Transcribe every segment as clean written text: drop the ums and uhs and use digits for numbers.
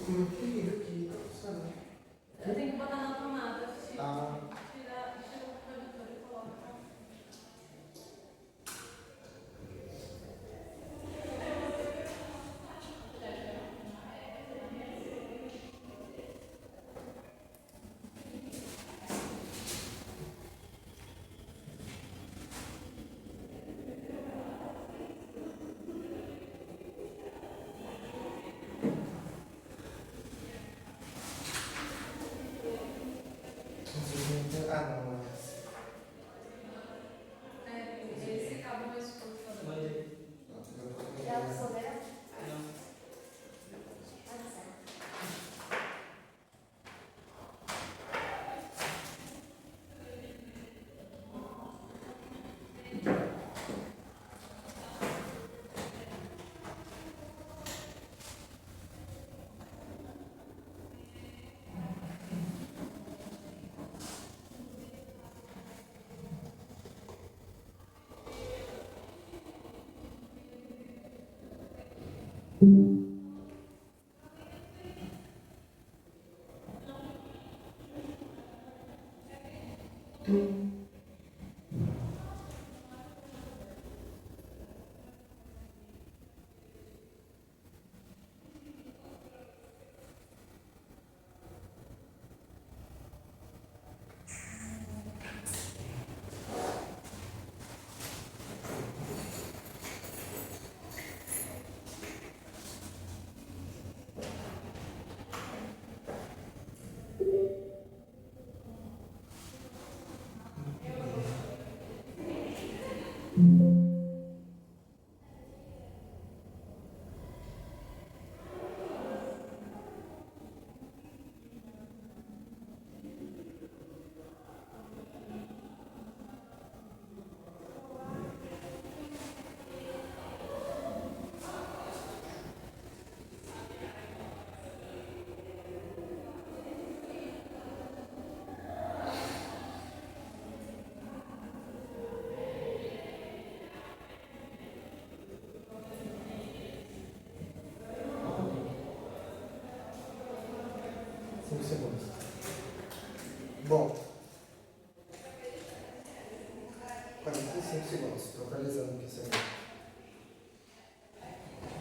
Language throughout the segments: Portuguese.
Aqui, tá funcionando. Eu tenho que botar na tomada. Ah. Tira o projetor e coloca. Ah, não, não. Esse cabo mais curto. É a opção dela? Não. Ah, certo. Segundos. Bom, 45 segundos, totalizando aqui segundo.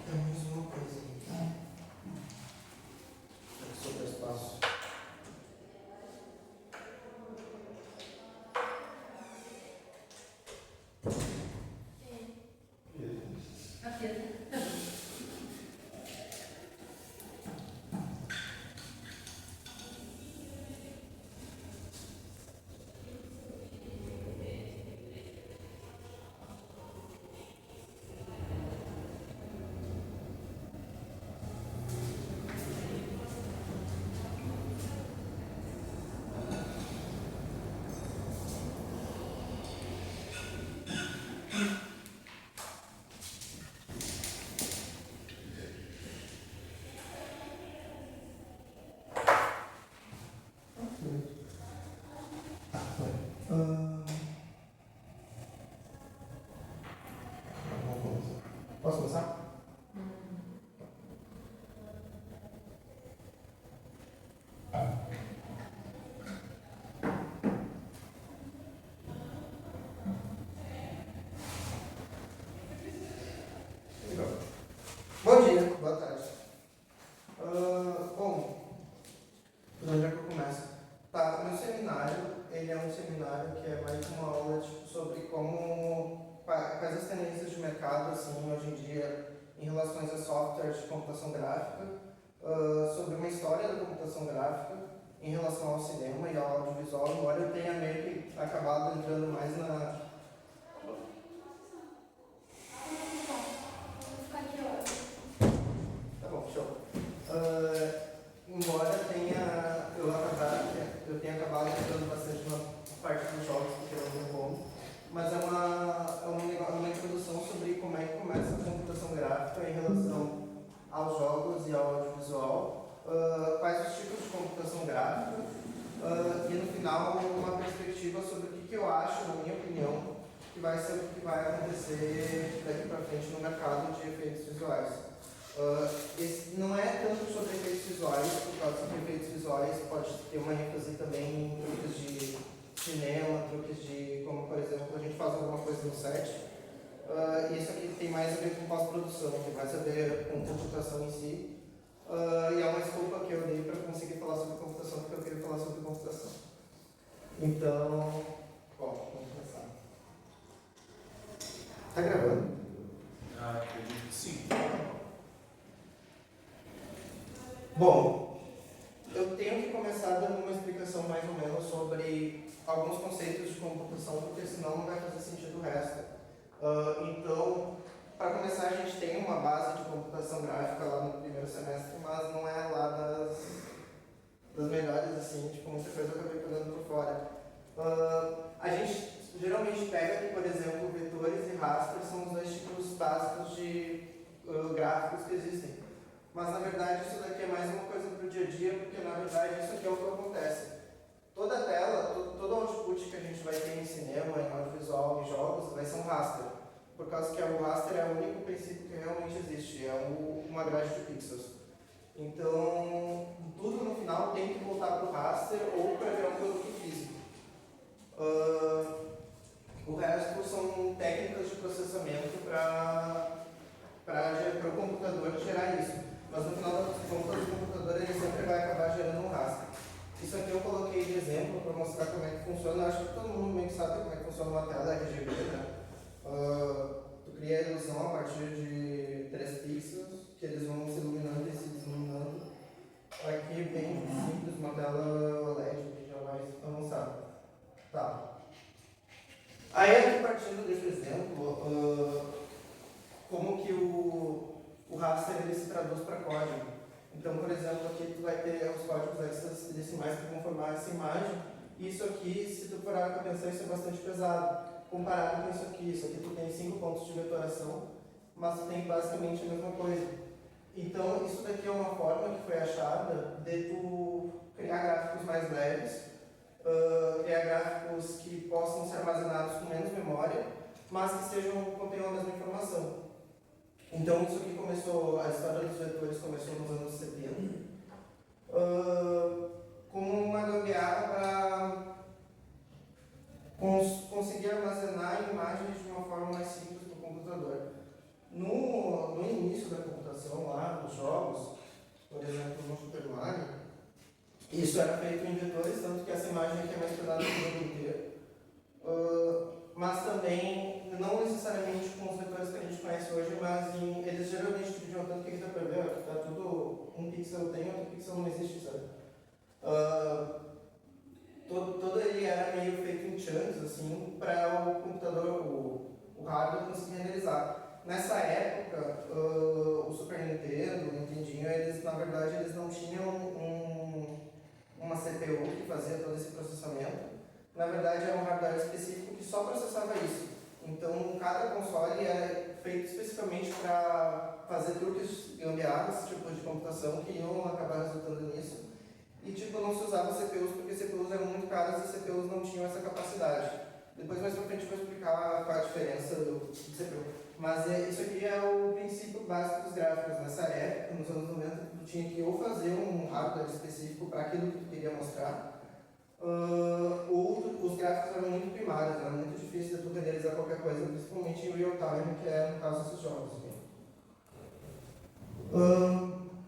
Temos uma coisa sobre o espaço. Posso começar? Bom dia, boa tarde. Bom, por onde é que eu começo? Tá, o meu seminário, ele é um seminário que é mais uma aula tipo, sobre quais as tendências de mercado, assim, hoje em dia, em relação a softwares de computação gráfica, sobre uma história da computação gráfica, em relação ao cinema e ao audiovisual, embora eu tenha meio que acabado entrando mais na... Tá bom, show. Embora eu tenha acabado entrando bastante na parte dos jogos, porque não tem como, mas é uma introdução sobre como é que começa a computação gráfica em relação aos jogos e ao audiovisual, quais os tipos de computação gráfica, e no final uma perspectiva sobre o que eu acho, na minha opinião, que vai ser o que vai acontecer daqui para frente no mercado de efeitos visuais. Esse não é tanto sobre efeitos visuais, por causa que efeitos visuais pode ter uma ênfase também em truques de cinema, truques de, como por exemplo, a gente faz alguma coisa no set. Isso aqui tem mais a ver com pós-produção, tem mais a ver com computação em si. E é uma desculpa que eu dei para conseguir falar sobre computação, porque eu queria falar sobre computação. Então, bom, vamos começar. Tá gravando? Acredito que sim. Bom, eu tenho que começar dando uma explicação mais ou menos sobre alguns conceitos de computação, porque senão não vai fazer sentido o resto. Então, para começar, a gente tem uma base de computação gráfica lá no primeiro semestre, mas não é lá das melhores, assim, tipo, muita coisa eu acabei pegando por fora. A gente geralmente pega que, por exemplo, vetores e rastros são os dois tipos básicos de gráficos que existem. Mas, na verdade, isso daqui é mais uma coisa para o dia a dia, porque, na verdade, isso aqui é o que acontece. Toda a tela, todo o output que a gente vai ter em cinema, em audiovisual, em jogos, vai ser um raster. Por causa que o raster é o único princípio que realmente existe, é uma grade de pixels. Então, tudo no final tem que voltar para o raster ou para virar um produto físico. O resto são técnicas de processamento para o computador gerar isso. Mas no final das contas, o computador ele sempre vai acabar gerando um raster. Isso aqui eu coloquei de exemplo para mostrar como é que funciona. Eu acho que todo mundo meio que sabe como é que funciona uma tela RGB, né? Tu cria a ilusão a partir de 3 pixels, que eles vão se iluminando e se desluminando. Aqui bem simples, uma tela LED, que já mais avançada. Tá. Aí aqui partindo desse exemplo, como que o raster ele se traduz para código. Então, por exemplo, aqui tu vai ter os códigos hexadecimais que vão formar essa imagem. E isso aqui, se tu parar para pensar, isso é bastante pesado. Comparado com isso aqui tu tem 5 pontos de vetoração, mas tu tem basicamente a mesma coisa. Então, isso daqui é uma forma que foi achada de tu criar gráficos mais leves, criar gráficos que possam ser armazenados com menos memória, mas que contenham a mesma informação. Então, isso aqui começou, a história dos vetores começou nos anos 70, como uma gambiarra para conseguir armazenar imagens de uma forma mais simples no computador. No início da computação, lá nos jogos, por exemplo, no Super Mario, isso era feito em vetores, tanto que essa imagem aqui é mais pesada que o jogo inteiro. Mas também, não necessariamente com os vetores que a gente conhece hoje, mas eles geralmente dividiam tanto que dá para ver, que está tudo, um pixel tem, outro pixel não existe, sabe? Todo ele era meio feito em chunks, assim, para o computador, o hardware conseguir renderizar. Nessa época, o Super Nintendo, o Nintendinho, eles, na verdade, eles não tinham uma CPU que fazia todo esse processamento. Na verdade, era um hardware específico que só processava isso. Então, cada console era feito especificamente para fazer truques gambiarras, tipo de computação, que iam acabar resultando nisso. E, tipo, não se usava CPUs porque CPUs eram muito caras e CPUs não tinham essa capacidade. Depois, mais pra frente, eu vou explicar qual a diferença do CPU. Mas isso aqui é o princípio básico dos gráficos. Nessa época, nos anos 90, tu tinha que ou fazer um hardware específico para aquilo que tu queria mostrar, ou os gráficos eram muito primários, era muito difícil de tu renderizar qualquer coisa, principalmente em real time, que é no caso desses jogos.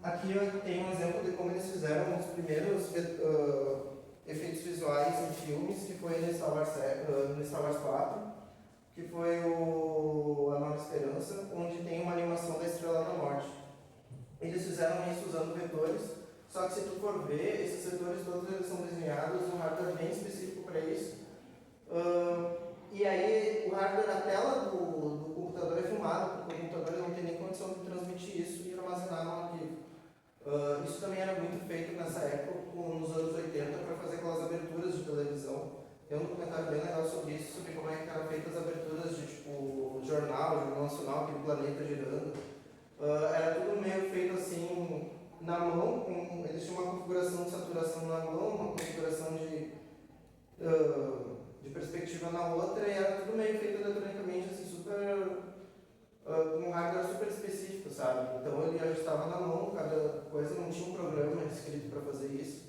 Aqui eu tenho um exemplo de como eles fizeram os primeiros efeitos visuais em filmes, que foi no Star Wars 4, que foi A Nova Esperança, onde tem uma animação da Estrela da Morte. Eles fizeram isso usando vetores, só que se tu for ver, esses vetores todos eles são desenhados um hardware bem específico para isso. E aí o hardware, a tela do computador é filmado, porque o computador não tem nem condição de transmitir isso e armazenar no arquivo. Isso também era muito feito nessa época, nos anos 80, para fazer aquelas aberturas de televisão. Tem um documentário bem legal sobre isso, sobre como é que eram feitas as aberturas de tipo jornal nacional, aquele planeta girando. Era tudo meio feito assim, na mão, eles tinham uma configuração de saturação na mão, uma configuração de perspectiva na outra, e era tudo meio feito eletronicamente, assim, super, com um hardware super específico, sabe? Então ele ajustava na mão, cada coisa, não tinha um programa escrito para fazer isso.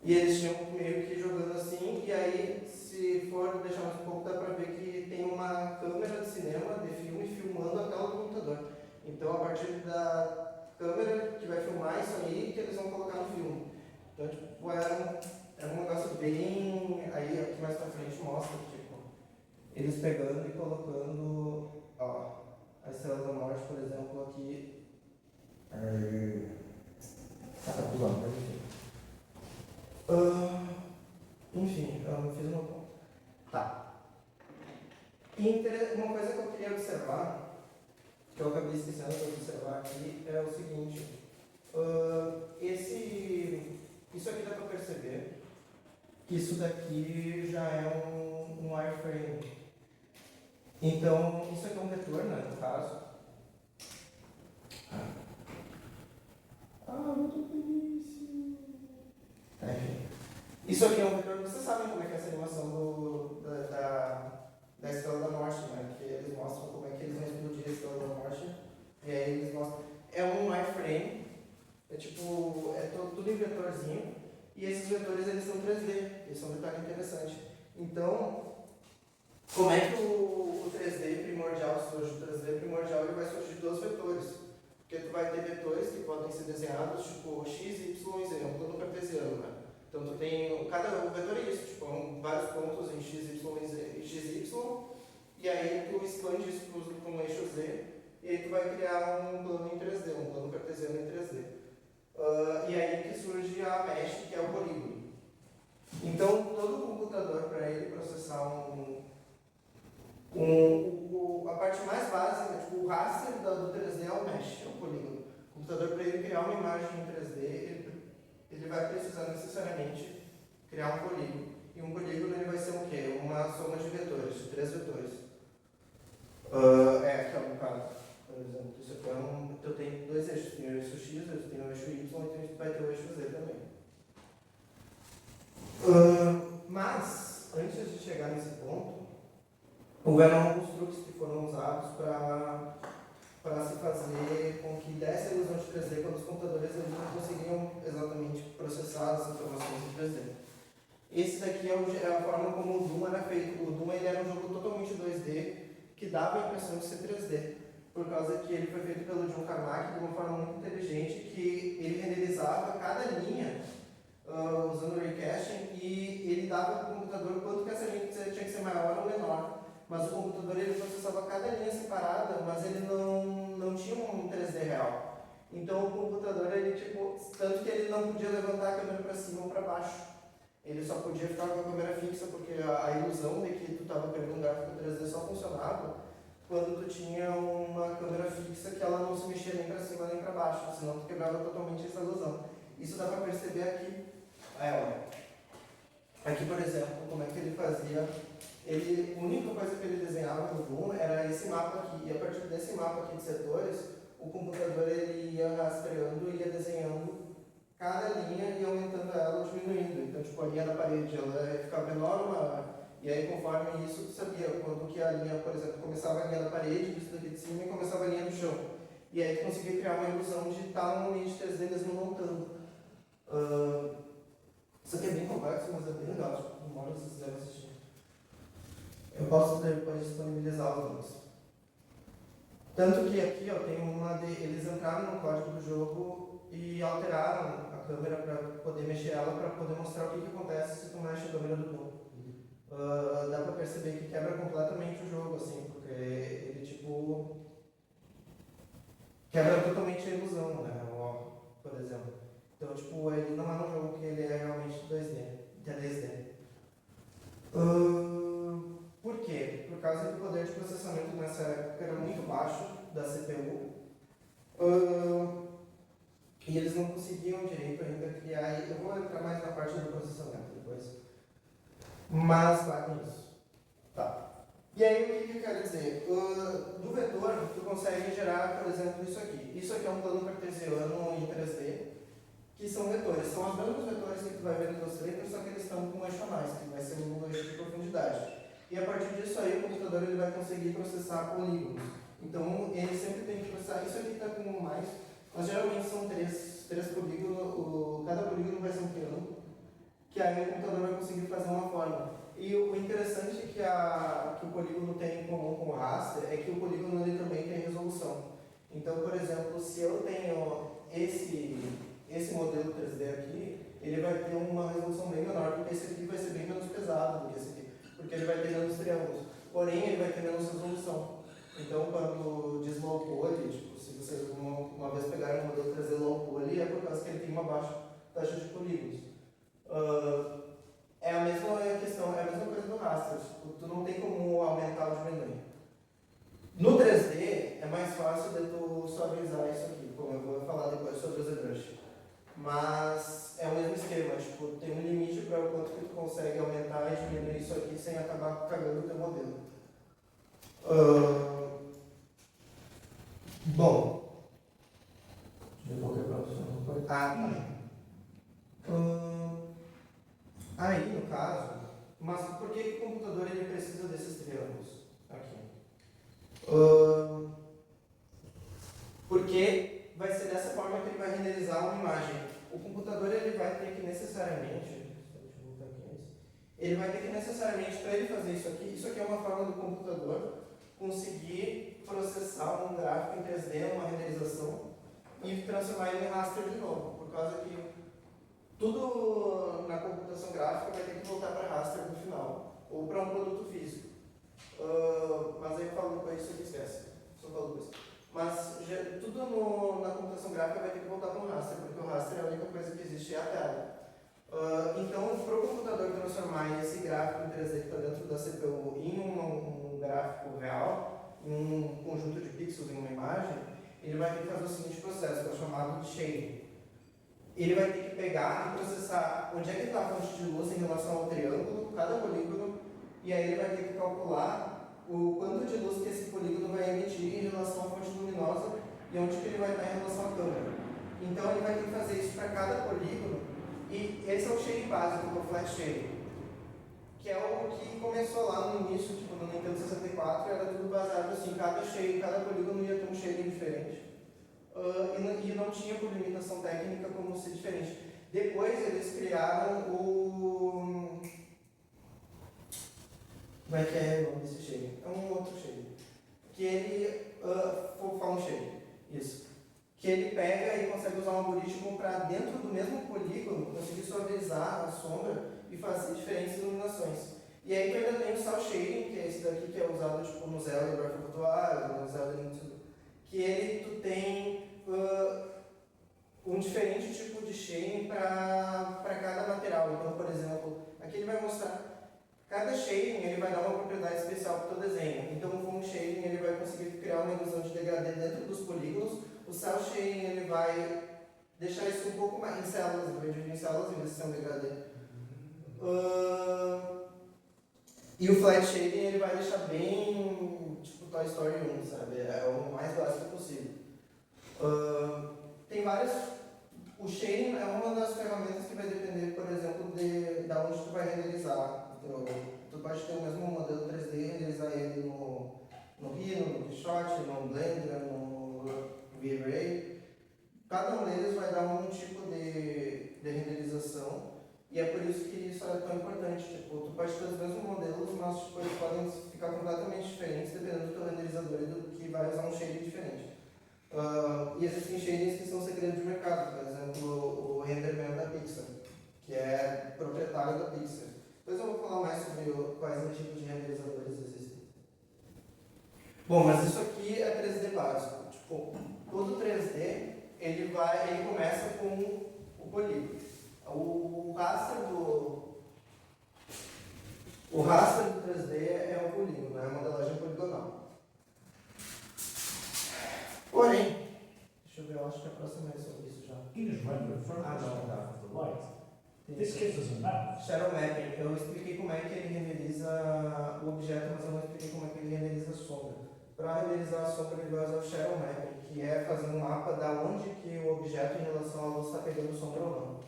E eles tinham meio que jogando assim, e aí, se for deixar mais um pouco, dá pra ver que tem uma câmera de cinema, de filme, filmando a tela do computador. Então, a partir da câmera que vai filmar isso aí, que eles vão colocar no filme. Então, tipo, era um negócio bem... Aí, aqui mais pra frente, mostra, tipo, eles pegando e colocando, ó, a Estrela da Morte, por exemplo, aqui. Tá pulando, mas enfim. Enfim, eu não fiz uma conta. Tá. Uma coisa que eu queria observar, que eu acabei esquecendo de observar aqui, é o seguinte. Isso aqui dá para perceber que isso daqui já é um wireframe. Então, isso aqui é um vetor, né, no caso. Muito delícia. Enfim. Isso aqui é um vetor, vocês sabem como é que é essa animação da Estrela da Morte, né? Que eles mostram como é que eles vão explodir a Estrela da Morte. E aí eles mostram. É um wireframe, é tipo, tudo em vetorzinho. E esses vetores eles são 3D, eles são um detalhe interessante. Então, como é que o 3D primordial surge? O 3D primordial ele vai surgir de dois vetores. Porque tu vai ter vetores que podem ser desenhados tipo x, y e z, um plano cartesiano, né? Então tu tem, o vetor é isso, tipo, vários pontos em x, y e x, y, e aí tu expande isso para um eixo z, e aí tu vai criar um plano em 3D, um plano cartesiano em 3D. E aí que surge a mesh, que é o polígono. Então todo computador, para ele processar a parte mais básica, tipo, o raster do 3D é o mesh, é o polígono. O computador, para ele criar uma imagem em 3D, ele vai precisar necessariamente criar um polígono. E um polígono ele vai ser o quê? Uma soma de vetores, de 3 vetores. Aqui é um caso, por exemplo. Isso aqui eu tenho 2 eixos, tem o eixo X, eu tenho o eixo Y, então vai ter o eixo Z também. Mas, antes de chegar nesse ponto, houveram alguns truques que foram usados para se fazer com que desse a ilusão de 3D quando os computadores eles não conseguiam exatamente processar as informações em 3D. Esse daqui é a forma como o Doom era feito. O Doom ele era um jogo totalmente 2D que dava a impressão de ser 3D, por causa que ele foi feito pelo John Carmack de uma forma muito inteligente, que ele renderizava cada linha usando o raycaching e ele dava para o computador quanto que essa linha tinha que ser maior ou menor. Mas o computador ele processava cada linha separada, mas ele não tinha um 3D real. Então o computador, ele tipo, tanto que ele não podia levantar a câmera para cima ou para baixo. Ele só podia ficar com a câmera fixa, porque a ilusão de que tu estava pegando um gráfico 3D só funcionava quando tu tinha uma câmera fixa que ela não se mexia nem para cima nem para baixo, senão tu quebrava totalmente essa ilusão. Isso dá para perceber aqui. Olha. Aqui, por exemplo, como é que ele fazia. A única coisa que ele desenhava no Doom era esse mapa aqui, e a partir desse mapa aqui de setores, o computador ele ia rastreando e ia desenhando cada linha e aumentando ela ou diminuindo. Então, tipo, a linha da parede ela ia ficar menor ou maior. E aí, conforme isso, tu sabia quando que a linha, por exemplo, começava a linha da parede, visto daqui de cima, e começava a linha do chão. E aí tu conseguia criar uma ilusão de estar num ambiente 3D mesmo montando. Isso aqui é bem complexo, mas é bem legal, tipo, demora se vocês quiserem assistir. Eu posso depois disponibilizar os links. Tanto que aqui ó, tem eles entraram no código do jogo e alteraram a câmera para poder mexer ela, para poder mostrar o que acontece se tu mexe a câmera do Doom. Dá para perceber que quebra completamente o jogo, assim, porque ele tipo quebra totalmente a ilusão, né? Por exemplo. Então, tipo, ele não é um jogo que ele é realmente 2D, que é 3D. Por quê? Por causa que o poder de processamento nessa época era muito baixo da CPU. E eles não conseguiam direito ainda criar. Eu vou entrar mais na parte do processamento depois. Mas vai com isso. Tá. E aí o que eu quero dizer? Do vetor, tu consegue gerar, por exemplo, isso aqui. Isso aqui é um plano cartesiano em 3D. Que são vetores, são os mesmos vetores que tu vai ver no Illustrator, só que eles estão com um eixo a mais, que vai ser um eixo de profundidade. E a partir disso aí, o computador ele vai conseguir processar polígonos. Então, ele sempre tem que processar, isso aqui está com mais, mas geralmente são 3 três polígonos, cada polígono vai ser um triângulo, que aí o computador vai conseguir fazer uma forma. E o interessante que o polígono tem em comum com o raster é que o polígono ele também tem resolução. Então, por exemplo, se eu tenho esse modelo 3D aqui, ele vai ter uma resolução bem menor, porque esse aqui vai ser bem menos pesado do que esse aqui, porque ele vai ter menos triângulos, porém ele vai ter menos resolução. Então, quando diz low poly, tipo, se vocês uma vez pegarem o modelo 3D low poly, é por causa que ele tem uma baixa taxa de polígonos. É a mesma questão, é a mesma coisa do raster, tipo, tu não tem como aumentar ou diminuir. No 3D, é mais fácil de tu suavizar isso aqui, como eu vou falar depois sobre o ZBrush. Mas é o mesmo esquema, tipo, tem um limite para o quanto que tu consegue aumentar e diminuir isso aqui sem acabar cagando o teu modelo. Bom. Deixa eu ver qual que é a próxima. Tá. Aí, no caso, mas por que o computador ele precisa desses triângulos? Aqui. Porque vai ser dessa forma que ele vai renderizar uma imagem. O computador ele vai ter que necessariamente, para ele fazer isso aqui é uma forma do computador conseguir processar um gráfico em 3D, uma renderização, e transformar ele em raster de novo, por causa que tudo na computação gráfica vai ter que voltar para raster no final, ou para um produto físico. Mas aí eu falo depois, isso aqui esquece, só falo depois. Mas tudo na computação gráfica vai ter que voltar para um raster, porque o raster é a única coisa que existe, é a tela. Então, para o computador transformar esse gráfico em 3D que está dentro da CPU em um gráfico real, em um conjunto de pixels, em uma imagem, ele vai ter que fazer o seguinte processo, que é chamado de shading. Ele vai ter que pegar e processar onde é que está a fonte de luz em relação ao triângulo, cada polígono, e aí ele vai ter que calcular o quanto de luz que esse polígono vai emitir em relação à fonte luminosa e onde que ele vai estar em relação à câmera. Então ele vai ter que fazer isso para cada polígono, e esse é o shading básico, que é o flat shading, que é o que começou lá no início, tipo no Nintendo 64, era tudo baseado assim, cada polígono ia ter um shading diferente. E não tinha por limitação técnica como ser diferente. Depois eles criaram o... Como é que é o nome desse shading? É um outro shading. Que ele... Found shading. Isso. Que ele pega e consegue usar um algoritmo para, dentro do mesmo polígono, conseguir suavizar a sombra e fazer diferentes iluminações. E aí tu ainda tem o cel shading, que é esse daqui que é usado tipo, no Zelda Breath of the Wild, no Zelda Into, que tu tem um diferente tipo de shading para cada material. Então, por exemplo, aqui ele vai mostrar cada shading, ele vai dar uma propriedade especial para o teu desenho. Então, o foam shading ele vai conseguir criar uma ilusão de degradê dentro dos polígonos. O cel shading ele vai deixar isso um pouco mais em células, ele vai dividir em células em vez de ser um degradê. E o flat shading ele vai deixar bem tipo Toy Story 1, sabe? É o mais básico possível. Tem várias. O shading é uma das ferramentas que vai depender, por exemplo, de onde tu vai renderizar. Então, tu pode ter o mesmo modelo 3D e renderizar ele no Rhino, no Keyshot, no Blender, no V-Ray. Cada um deles vai dar um tipo de renderização. E é por isso que isso é tão importante. Tipo, tu pode ter os mesmos modelos, mas tipo, eles podem ficar completamente diferentes dependendo do teu renderizador e do que vai usar um shading diferente. E existem shadings que são segredos de mercado, por exemplo, o RenderMan da Pixar, que é proprietário da Pixar. Depois eu vou falar mais sobre quais tipos de renderizadores existem. Bom, mas isso aqui é 3D básico. Tipo, todo 3D ele começa com o polígono. O raster do 3D é o polígono, é a modelagem poligonal. Porém, deixa eu ver, eu acho que a próxima é sobre isso já. You just render the front não. of the light. This gives us a map. Shadow Mapping, eu expliquei como é que ele renderiza o objeto, mas eu não expliquei como é que ele renderiza a sombra. Para renderizar a sombra, ele vai usar o Shadow Mapping, que é fazer um mapa da onde que o objeto em relação à luz está pegando sombra ou não.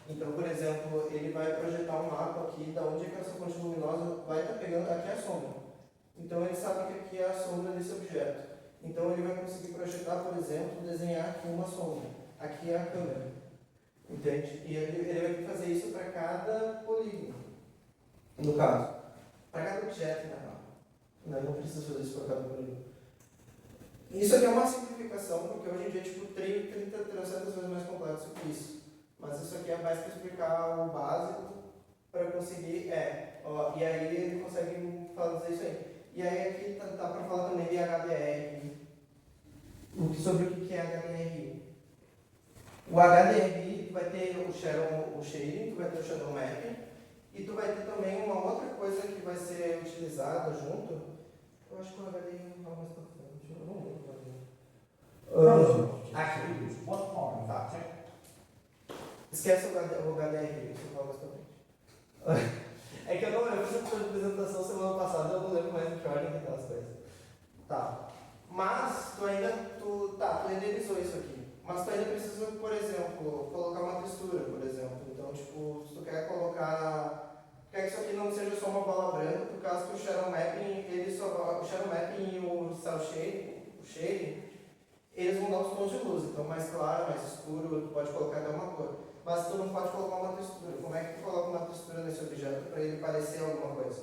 Então, por exemplo, ele vai projetar um mapa aqui da onde que essa fonte luminosa vai estar pegando, aqui é a sombra. Então ele sabe que aqui é a sombra desse objeto. Então ele vai conseguir projetar, por exemplo, desenhar aqui uma sombra. Aqui é a câmera. Entende? E ele vai ter que fazer isso para cada polígono, no caso. Para cada objeto, né? Não precisa fazer isso para cada polígono. Isso aqui é uma simplificação, porque hoje em dia, tipo, 30 300 vezes mais complexo que isso. Mas isso aqui é mais para explicar o básico, para conseguir, e aí ele consegue fazer isso aí. E aí aqui dá para falar também de HDR, sobre o que é HDR. O HDR, tu vai ter o shading, tu vai ter o shadow mapping, e tu vai ter também uma outra coisa que vai ser utilizada junto. Eu acho que o HDR não fala mais pra frente, eu não lembro. Aqui. What part? Tá. Esquece o HDR, isso eu falo mais pra frente. É que eu fiz a apresentação semana passada, eu não lembro mais de que ordem que tá as coisas. Tá. Mas tu renderizou isso aqui. Mas tu ainda precisa, por exemplo, colocar uma textura, por exemplo. Então, tipo, se tu quer que isso aqui não seja só uma bola branca, por causa que o Shadow Mapping, o Shadow Mapping e o Cell Shading, eles vão dar os tons de luz. Então, mais claro, mais escuro, tu pode colocar até uma cor. Mas tu não pode colocar uma textura. Como é que tu coloca uma textura nesse objeto para ele parecer alguma coisa?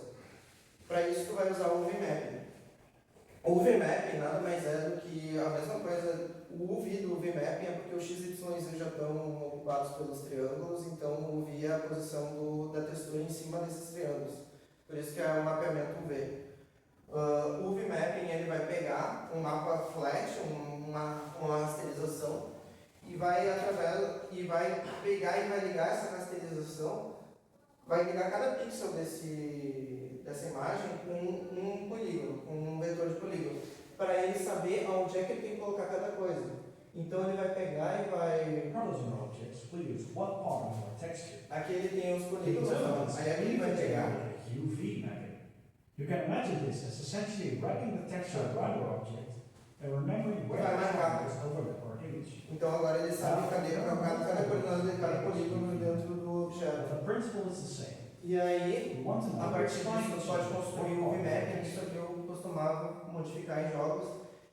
Para isso, tu vai usar o UV Mapping. O UV Mapping nada mais é do que a mesma coisa. O UV do UV Mapping é porque os X, Y e Z já estão ocupados pelos triângulos, então o UV é a posição da textura em cima desses triângulos. Por isso que é o mapeamento UV. O UV Mapping ele vai pegar um mapa flat, uma rasterização, e vai pegar e vai ligar essa rasterização, vai ligar cada pixel dessa imagem com um polígono, com um vetor de polígono, para ele saber onde é que ele tem que colocar cada coisa. Então ele vai pegar e vai... Colors and objects, please. What part of our texture? Aqui ele tem os polígonos, aí aqui ele vai pegar... UV mapping. You can imagine this as essentially writing the texture of our object and remembering where Vai marcar. the overlap our image. Então agora ele sabe cada coordenada de cada polígono dentro do objeto. But the principle is the same. E aí, We want to a know partir which disso, você pode construir o VMAP, isso aqui eu costumava modificar em jogos,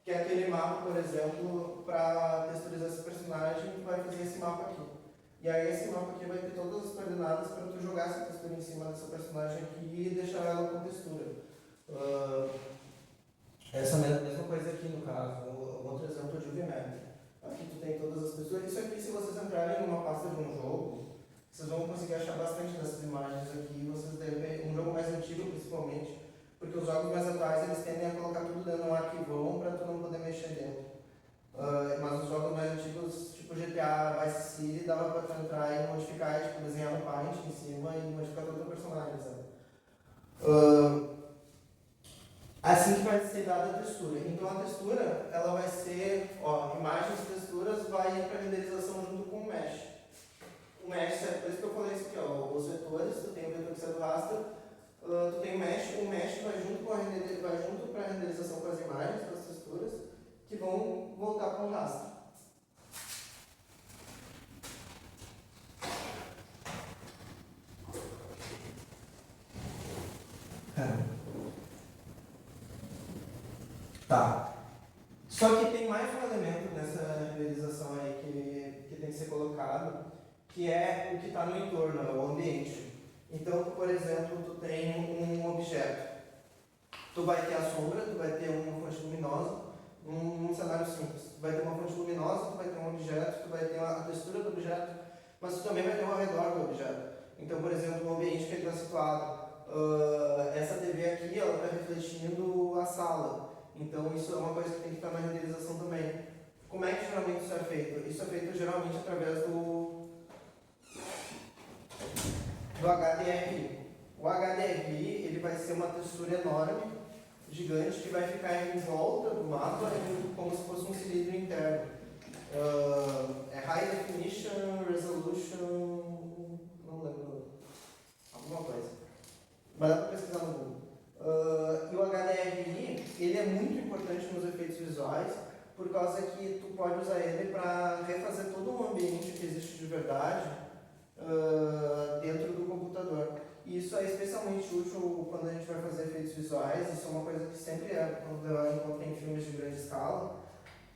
que é aquele mapa, por exemplo, para texturizar esse personagem, tu vai fazer esse mapa aqui. E aí esse mapa aqui vai ter todas as coordenadas para tu jogar essa textura em cima dessa personagem aqui e deixar ela com textura. Essa mesma coisa aqui no caso, outro exemplo de VMAP. Aqui tu tem todas as texturas. Isso aqui, se vocês entrarem numa pasta de um jogo, vocês vão conseguir achar bastante dessas imagens aqui. Vocês devem, um jogo mais antigo principalmente, porque os jogos mais atuais eles tendem a colocar tudo dentro de um arquivão para tu não poder mexer dentro. Mas os jogos mais antigos, tipo GTA Vice City, dava para tu entrar e modificar, tipo, desenhar um paint em cima e modificar todo o personagem, sabe? Assim que vai ser dada a textura. Então a textura, ela vai ser, imagens e texturas vai ir para renderização junto com o mesh. O mesh, por isso que eu falei isso aqui, os vetores, tu tem o vetor que sai do raster, tu tem o mesh vai junto para a renderização com as imagens, com as texturas, que vão voltar para o raster. Tá. Só que tem mais um elemento nessa renderização aí que tem que ser colocado, que é o que está no entorno, o ambiente. Então, por exemplo, tu tem um objeto. Tu vai ter a sombra, tu vai ter uma fonte luminosa, num cenário simples. Tu vai ter uma fonte luminosa, tu vai ter um objeto, tu vai ter a textura do objeto, mas tu também vai ter o arredor do objeto. Então, por exemplo, o ambiente que ele está situado. Essa TV aqui, ela está refletindo a sala. Então, isso é uma coisa que tem que estar na renderização também. Como é que geralmente isso é feito? Isso é feito geralmente através do HDRI. O HDRI ele vai ser uma textura enorme, gigante, que vai ficar em volta do mapa como se fosse um cilindro interno. É High Definition, Resolution, não lembro, alguma coisa. Mas dá para pesquisar no Google. E o HDRI ele é muito importante nos efeitos visuais, por causa que tu pode usar ele para refazer todo um ambiente que existe de verdade dentro do computador. E isso é especialmente útil quando a gente vai fazer efeitos visuais. Isso é uma coisa que sempre quando tem filmes de grande escala,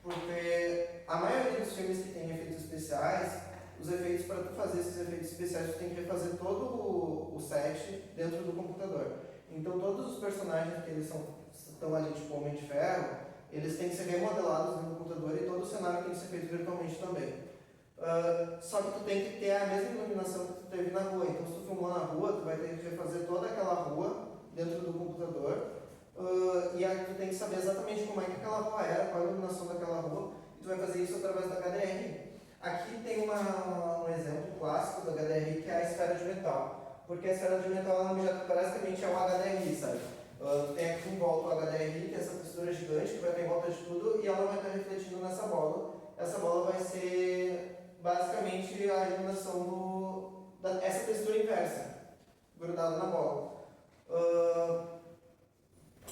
porque a maioria dos filmes que tem efeitos especiais, os efeitos, para tu fazer esses efeitos especiais, tu tem que refazer todo o set dentro do computador. Então todos os personagens que eles estão ali, tipo Homem de Ferro, eles têm que ser remodelados dentro do computador e todo o cenário tem que ser feito virtualmente também. Só que tu tem que ter a mesma iluminação que tu teve na rua. Então se tu filmou na rua, tu vai ter que refazer toda aquela rua dentro do computador. E aí tu tem que saber exatamente como é que aquela rua era, qual a iluminação daquela rua, e tu vai fazer isso através da HDR. Aqui tem um exemplo clássico da HDR, que é a esfera de metal. Porque a esfera de metal é um objeto que basicamente é um HDRI, sabe? Tu tem aqui em volta o HDRI, que é essa textura gigante, que vai ter em volta de tudo, e ela vai estar refletindo nessa bola. Essa bola vai ser basicamente a iluminação essa textura inversa, grudada na bola.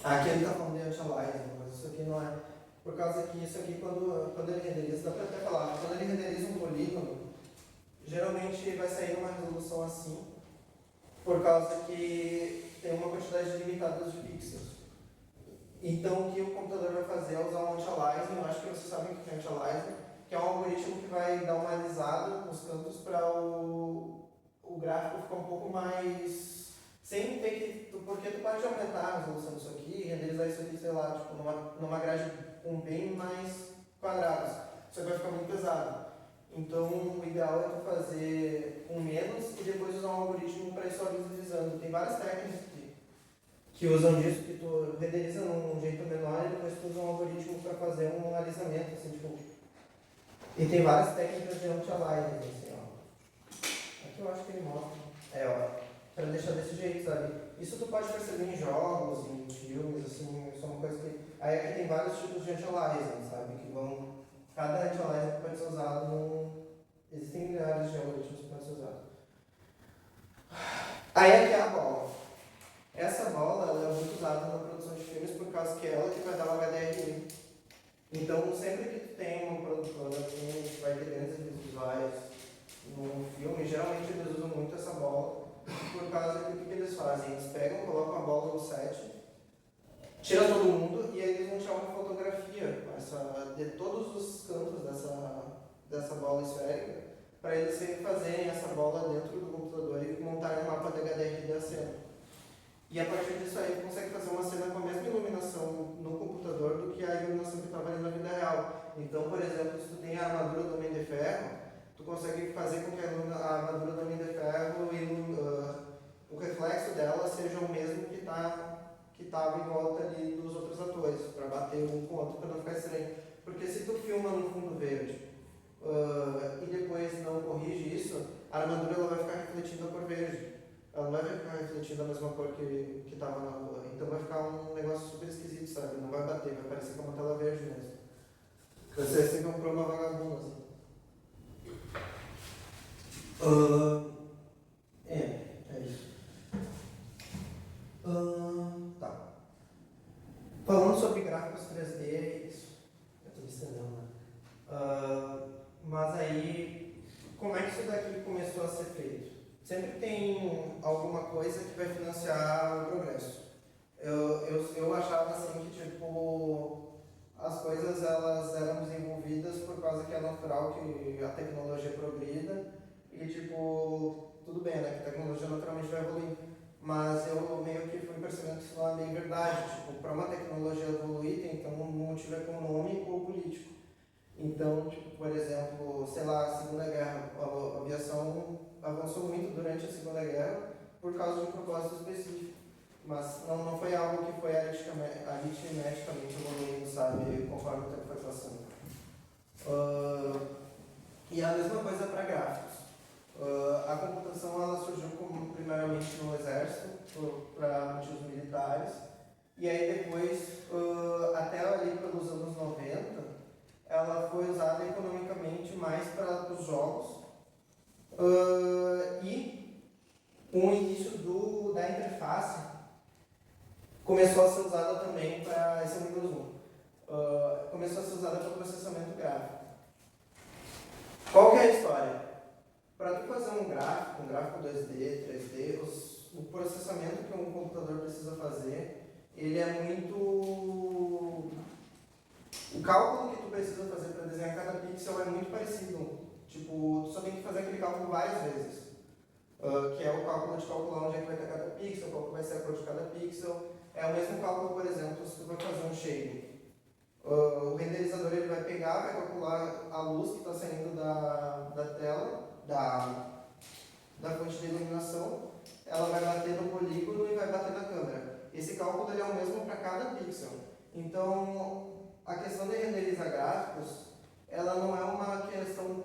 Aqui ele está falando de anti-aliasing, mas isso aqui não é. Por causa que isso aqui, quando ele renderiza, dá para até falar, quando ele renderiza um polígono, geralmente vai sair uma resolução assim, por causa que tem uma quantidade limitada de pixels. Então o que o computador vai fazer é usar um anti-aliasing, eu acho que vocês sabem o que é anti-aliasing, que é um algoritmo que vai dar uma alisada nos cantos para o gráfico ficar um pouco mais... sem ter que... porque tu pode aumentar a resolução disso aqui e renderizar isso aqui, sei lá, tipo, numa grade com bem mais quadrados. Isso aqui vai ficar muito pesado. Então, o ideal é tu fazer com menos e depois usar um algoritmo para ir só visualizando. Tem várias técnicas que usam disso, que tu renderiza num jeito menor e depois tu usa um algoritmo para fazer um alisamento, assim, tipo... E tem várias técnicas de anti-aliasing, assim, ó. Aqui eu acho que ele mostra. Para deixar desse jeito, sabe? Isso tu pode perceber em jogos, em filmes, assim, isso é uma coisa que... Aí aqui tem vários tipos de anti-aliasing, sabe? Que vão... Cada anti-aliasing pode ser usado num... Existem milhares de algoritmos que podem ser usados. Aí aqui é a bola. Essa bola ela é muito usada na produção de filmes por causa que é ela que vai dar o HDRI. Então, sempre que tu tem uma produtora que vai ter grandes efeitos visuais no filme, geralmente eles usam muito essa bola. Por causa que o que eles fazem? Eles pegam, colocam a bola no set, tiram todo mundo e aí eles vão tirar uma fotografia de todos os cantos dessa bola esférica para eles fazerem essa bola dentro do computador e montarem um mapa de HDR da cena. E a partir disso aí consegue fazer uma cena com a mesma iluminação no computador do que a iluminação que estava ali na vida real. Então, por exemplo, se tu tem a armadura do Homem de Ferro, tu consegue fazer com que a armadura do Homem de Ferro e o reflexo dela seja o mesmo que estava em volta ali dos outros atores, para bater um com o outro, para não ficar estranho. Porque se tu filma no fundo verde e depois não corrige isso, a armadura ela vai ficar refletindo a cor verde. Ela não vai ficar refletindo a mesma cor que estava na rua. Então vai ficar um negócio super esquisito, sabe? Não vai bater, vai parecer como uma tela verde mesmo. Você comprou uma vagabunda, assim. É isso. Tá. Falando sobre gráficos 3D, é isso. Eu estou me estendendo, né? Mas aí, como é que isso daqui começou a ser feito? Sempre tem alguma coisa que vai financiar o progresso. Eu achava assim que tipo as coisas elas eram desenvolvidas por causa que é natural que a tecnologia progrida e tipo tudo bem, né, que a tecnologia naturalmente vai evoluir, mas eu meio que fui percebendo que isso não é bem verdade. Tipo, para uma tecnologia evoluir tem que ter um motivo econômico ou político. Então, tipo, por exemplo, sei lá, a Segunda Guerra, a aviação avançou muito durante a Segunda Guerra por causa de um propósito específico. Mas não foi algo que foi aritmeticamente evoluindo, sabe, conforme o tempo foi passando. E a mesma coisa para gráficos. A computação ela surgiu primeiramente no exército, para motivos militares, e aí depois, até ali pelos anos 90, ela foi usada economicamente mais para os jogos e com o início da interface começou a ser usada também para esse é o Windows 1. Começou a ser usada para processamento gráfico. Qual que é a história? Para tu fazer um gráfico 2D, 3D, o processamento que um computador precisa fazer, ele é muito... O cálculo que tu precisa fazer para desenhar cada pixel é muito parecido. Tipo, tu só tem que fazer aquele cálculo várias vezes. Que é o cálculo de calcular onde é que vai estar cada pixel, qual que vai ser a cor de cada pixel. É o mesmo cálculo, por exemplo, se tu vai fazer um shading. O renderizador ele vai pegar, vai calcular a luz que está saindo da tela, da fonte de iluminação, ela vai bater no polígono e vai bater na câmera. Esse cálculo ele é o mesmo para cada pixel. Então, a questão de renderizar gráficos, ela não é uma questão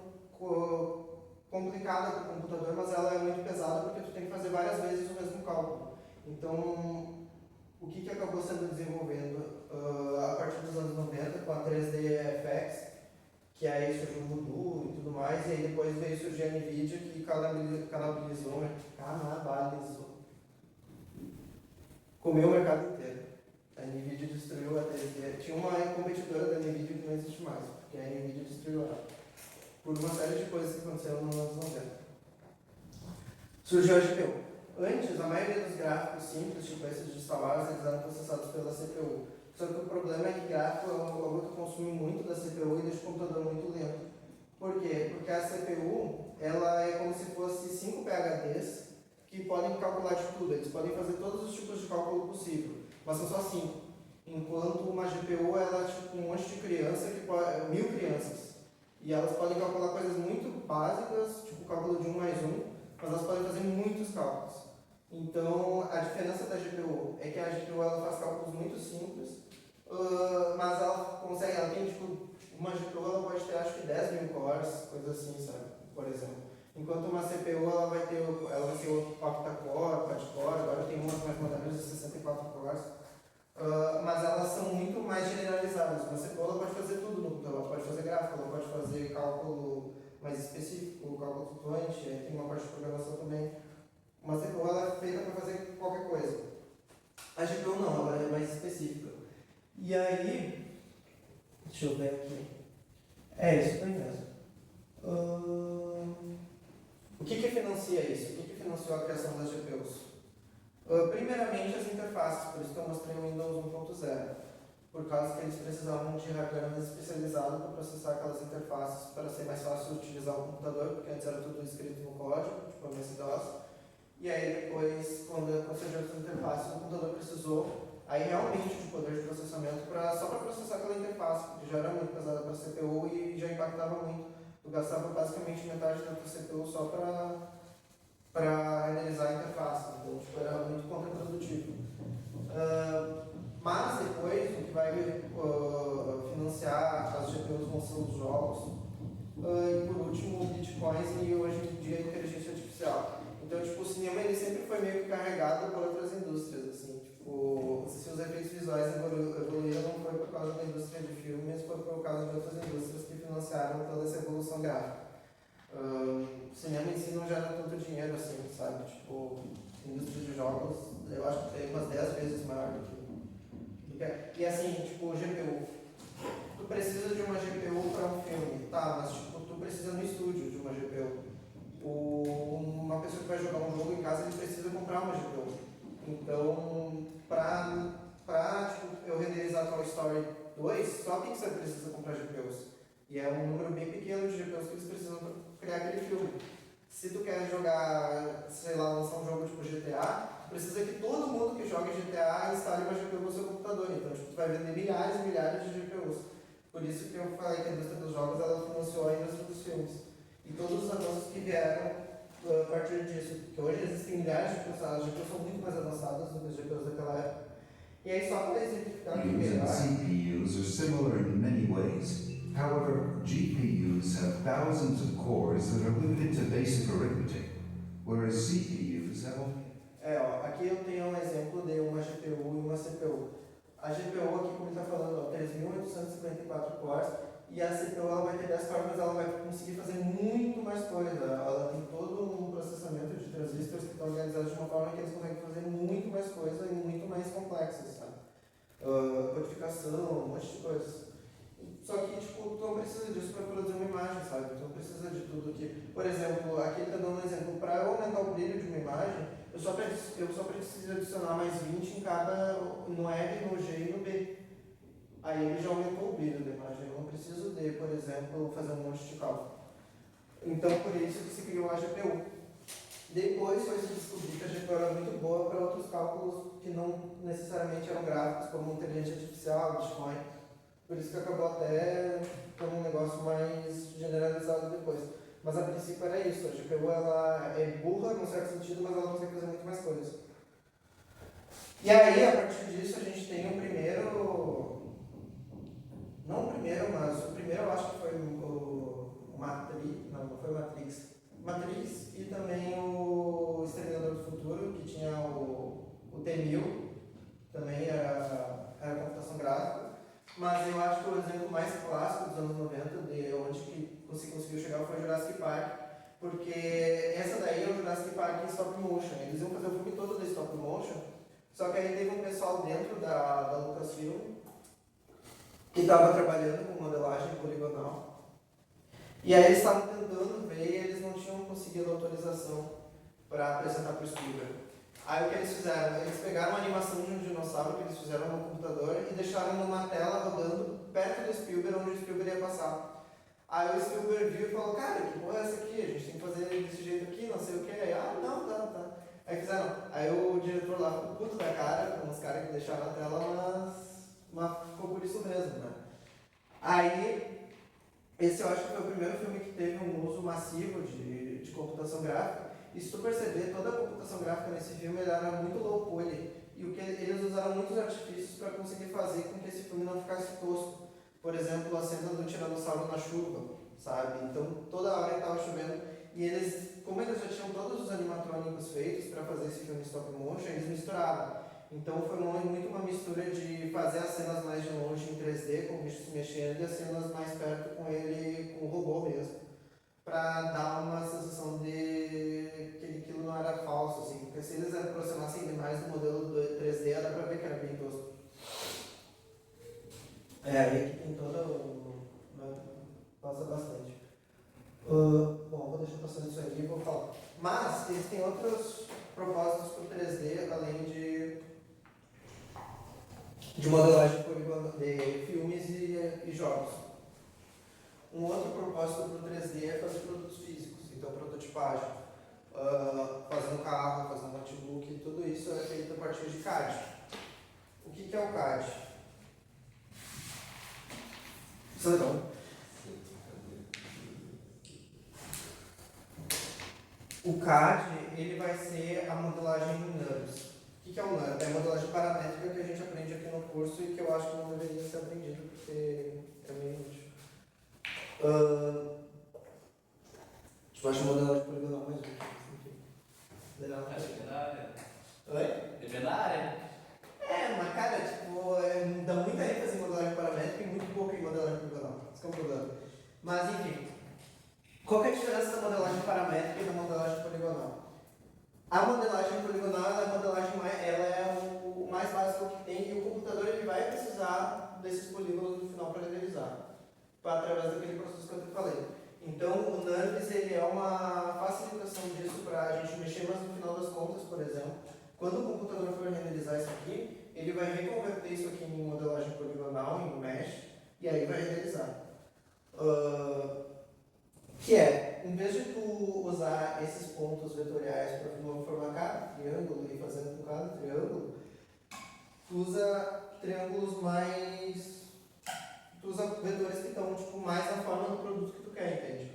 complicada para o computador, mas ela é muito pesada porque tu tem que fazer várias vezes o mesmo cálculo. Então, o que acabou sendo desenvolvendo a partir dos anos 90 com a 3D FX, que aí surgiu o Voodoo e tudo mais, e aí depois veio surgir a NVIDIA que canibalizou, comeu o mercado inteiro. A NVIDIA destruiu a 3D. Tinha uma competidora da NVIDIA que não existe mais, porque a NVIDIA destruiu ela. Por uma série de coisas que aconteceram nos anos 90. Surgiu a GPU. Antes, a maioria dos gráficos simples, tipo esses de Star Wars, eles eram processados pela CPU. Só que o problema é que gráfico é algo que consome muito da CPU e deixa o computador muito lento. Por quê? Porque a CPU, ela é como se fosse 5 PHDs que podem calcular de tudo. Eles podem fazer todos os tipos de cálculo possível, mas são só 5. Enquanto uma GPU, ela é tipo um monte de criança, que pode, 1000 crianças. E elas podem calcular coisas muito básicas, tipo o cálculo de 1 mais 1, mas elas podem fazer muitos cálculos. Então, a diferença da GPU é que a GPU ela faz cálculos muito simples, mas ela consegue, ela tem tipo, uma GPU ela pode ter acho que 10.000 cores, coisa assim, sabe? Por exemplo. Enquanto uma CPU ela vai ser octa-core, quad-core, agora tem umas mais modernas de 64 cores, mas elas são muito mais generalizadas. Uma CPU ela pode fazer tudo no computador, ela pode fazer gráfico, ela pode fazer cálculo mais específico, cálculo flutuante, tem uma parte de programação também. Uma CPU ela é feita para fazer qualquer coisa. A GPU não, ela é mais específica. E aí, deixa eu ver aqui. É isso aí mesmo. O que financia isso? O que financiou a criação das GPUs? Primeiramente as interfaces, por isso que eu mostrei o Windows 1.0. Por causa que eles precisavam de hardware mais especializado para processar aquelas interfaces para ser mais fácil utilizar o computador, porque antes era tudo escrito no código, tipo MS-DOS. E aí depois, quando surgiu essa interface, o computador precisou aí realmente de poder de processamento só para processar aquela interface, porque já era muito pesada para a CPU e já impactava muito. Tu gastava basicamente metade da tua CPU só para renderizar a interface, então tipo, era muito contraprodutivo. Mas depois, o que vai financiar as GPUs vão ser os jogos, e por último, bitcoins e hoje em dia a inteligência artificial. Então, tipo, o cinema ele sempre foi meio que carregado por outras indústrias, assim, tipo, se os efeitos visuais evoluíram não foi por causa da indústria de filmes, foi por causa de outras indústrias que financiaram toda essa evolução gráfica. O cinema em si não gera tanto dinheiro, assim, sabe, tipo, a indústria de jogos, eu acho que tem umas 10 vezes maior do que... E assim, tipo, GPU. Tu precisa de uma GPU para um filme, tá, mas tipo, tu precisa no estúdio de uma GPU. Uma pessoa que vai jogar um jogo em casa, ele precisa comprar uma GPU. Então, para tipo, eu renderizar Toy Story 2, só a Pixar precisa comprar GPUs. E é um número bem pequeno de GPUs que eles precisam para criar aquele filme. Se tu quer jogar, sei lá, lançar um jogo tipo GTA, precisa que todo mundo que joga GTA instale uma GPU no seu computador. Então, tipo, tu vai vender milhares e milhares de GPUs. Por isso que eu falei que a indústria dos jogos ela financiou a indústria dos filmes. E todos os avanços que vieram a partir disso. Porque hoje existem milhares de GPUs, as GPUs são muito mais avançadas do que as GPUs daquela época. E aí, só para exemplificar aqui melhor. CPUs are similar in many ways. However, GPUs have thousands of cores that are limited to basic arithmetic, whereas CPUs have only... Aqui eu tenho um exemplo de uma GPU e uma CPU. A GPU aqui, como ele está falando, 3.854 cores, e a CPU ela vai ter 10 cores, mas ela vai conseguir fazer muito mais coisa. Ela tem todo um processamento de transistores que estão organizados de uma forma que eles conseguem fazer muito mais coisa e muito mais complexas, sabe? Codificação, um monte de coisas. Só que, tipo, tu não precisa disso para produzir uma imagem, sabe? Tu não precisa de tudo aqui. Por exemplo, aqui ele está dando um exemplo. Para eu aumentar o brilho de uma imagem, eu só preciso adicionar mais 20 em cada, no R, no G e no B. Aí ele já aumentou o brilho da imagem. Eu não preciso de, por exemplo, fazer um monte de cálculo. Então, por isso que se criou a GPU. Depois foi se descobrir que a GPU era muito boa para outros cálculos que não necessariamente eram gráficos, como inteligência artificial, Bitcoin. Por isso que acabou até como um negócio mais generalizado depois. Mas a princípio era isso, a GPU ela é burra no certo sentido, mas ela consegue fazer muito mais coisas. E aí, a partir disso, a gente tem o primeiro... Não o primeiro, mas o primeiro eu acho que foi o Matrix, não foi o Matrix. Matrix e também o Exterminador do Futuro, que tinha o T-1000, também era computação gráfica. Mas eu acho que o exemplo mais clássico dos anos 90, de onde que você conseguiu chegar, foi o Jurassic Park, porque essa daí é o Jurassic Park em stop motion. Eles iam fazer o filme todo de stop motion, só que aí teve um pessoal dentro da Lucasfilm que estava trabalhando com modelagem poligonal. E aí eles estavam tentando ver e eles não tinham conseguido autorização para apresentar para o Spielberg. Aí o que eles fizeram? Eles pegaram uma animação de um dinossauro que eles fizeram no computador e deixaram numa tela rodando perto do Spielberg, onde o Spielberg ia passar. Aí o Spielberg viu e falou, cara, que porra é essa aqui? A gente tem que fazer desse jeito aqui, não sei o que. Aí, não, tá. Aí fizeram. Aí o diretor lá ficou puto da cara, com os caras que deixaram na tela, mas ficou por isso mesmo, né? Aí, esse eu acho que foi o primeiro filme que teve um uso massivo de computação gráfica. E se tu perceber, toda a computação gráfica nesse filme ele era muito low poly. E o que eles usaram muitos artifícios para conseguir fazer com que esse filme não ficasse tosco. Por exemplo, a cena do tiranossauro na chuva, sabe? Então, toda hora estava chovendo. E eles, como eles já tinham todos os animatrônicos feitos para fazer esse filme stop motion, eles misturaram. Então, foi muito uma mistura de fazer as cenas mais de longe em 3D, com o bicho se mexendo, e as cenas mais perto com ele, com o robô mesmo. Para dar uma sensação de que aquilo não era falso, assim. Porque se eles aproximassem demais do modelo do 3D, dá para ver que era bem tosco. Aí aqui tem toda o... passa bastante. Bom, vou deixar passando isso aqui e vou falar. Mas eles têm outros propósitos para o 3D, além de modelagem de filmes e jogos. Um outro propósito para o 3D é fazer produtos físicos, então prototipagem. Fazer um carro, fazer um notebook, tudo isso é feito a partir de CAD. O que é o CAD? Então, o CAD ele vai ser a modelagem em NURBS. O que é o NURBS? É a modelagem paramétrica que a gente aprende aqui no curso e que eu acho que não deveria ser aprendido porque é meio inútil. Eu acho a modelagem poligonal mais útil. Acho que é da área. Oi? Depende da área. Mas cara, tipo, dá muita ênfase em modelagem paramétrica e muito pouco em modelagem poligonal. Isso que é um problema. Mas enfim, qual que é a diferença da modelagem paramétrica e da modelagem poligonal? A modelagem poligonal ela é a modelagem ela é o mais básico que tem e o computador ele vai precisar desses polígonos no final para renderizar, através daquele processo que eu te falei. Então o NURBS ele é uma facilitação disso para a gente mexer, mas no final das contas, por exemplo, quando o computador for renderizar isso aqui, ele vai reconverter isso aqui em modelagem poligonal, em mesh, e aí vai renderizar. Que é, em vez de tu usar esses pontos vetoriais para formar cada triângulo e fazendo com cada triângulo, tu usa triângulos mais... Tu usa vetores que estão tipo, mais na forma do produto que tu quer, entende?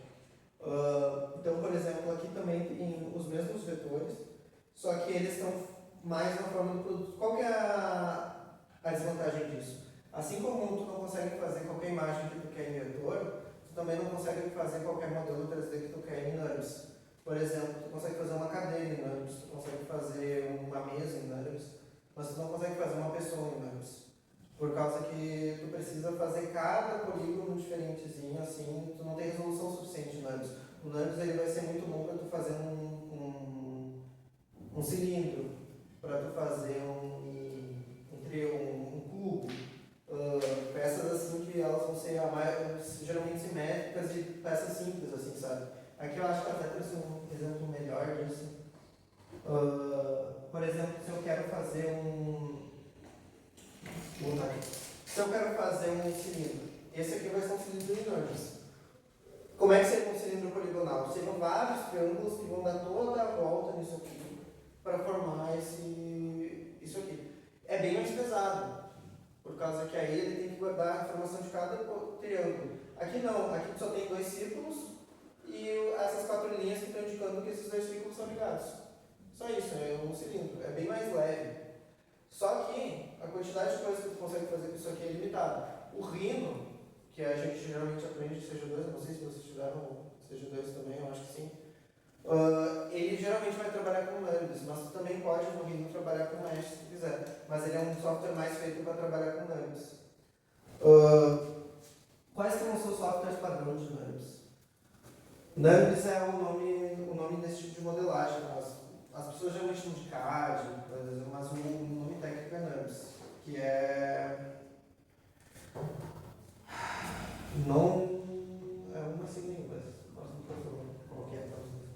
Então, por exemplo, aqui também tem os mesmos vetores, só que eles estão mais na forma do produto. Qual que é a desvantagem disso? Assim como tu não consegue fazer qualquer imagem que tu quer em vetor, tu também não consegue fazer qualquer modelo 3D que tu quer em NURBS. Por exemplo, tu consegue fazer uma cadeira em NURBS, tu consegue fazer uma mesa em NURBS, mas tu não consegue fazer uma pessoa em NURBS. Por causa que tu precisa fazer cada polígono diferentezinho, assim, tu não tem resolução suficiente no NURBS. O NURBS ele vai ser muito bom para tu fazer um cilindro, para tu fazer um cubo, peças assim que elas vão ser geralmente simétricas de peças simples, assim, sabe? Aqui eu acho que até trouxe um exemplo melhor disso. Por exemplo, se eu quero fazer se eu quero fazer um cilindro, esse aqui vai ser um cilindro de NURBS. Como é que seria um cilindro poligonal? triângulos que vão dar toda a volta nisso aqui para formar isso aqui. É bem mais pesado, por causa que aí ele tem que guardar a informação de cada triângulo. Aqui não, aqui só tem 2 círculos e essas 4 linhas que estão indicando que esses 2 círculos são ligados. Só isso, é um cilindro, é bem mais leve. Só que a quantidade de coisas que tu consegue fazer com isso aqui é limitada. O Rhino, que a gente geralmente aprende de CG2, não sei se vocês tiveram CG2 também, eu acho que sim. Ele geralmente vai trabalhar com NURBS, mas tu também pode no Rhino trabalhar com Mesh se tu quiser. Mas ele é um software mais feito para trabalhar com NURBS. Quais são os seus softwares padrão de NURBS? NURBS é o nome desse tipo de modelagem. As pessoas geralmente chamam de CAD, mas o nome técnico é NURBS, que é... Não... É uma sigla em inglês. Nossa, não estou qual que é para vocês.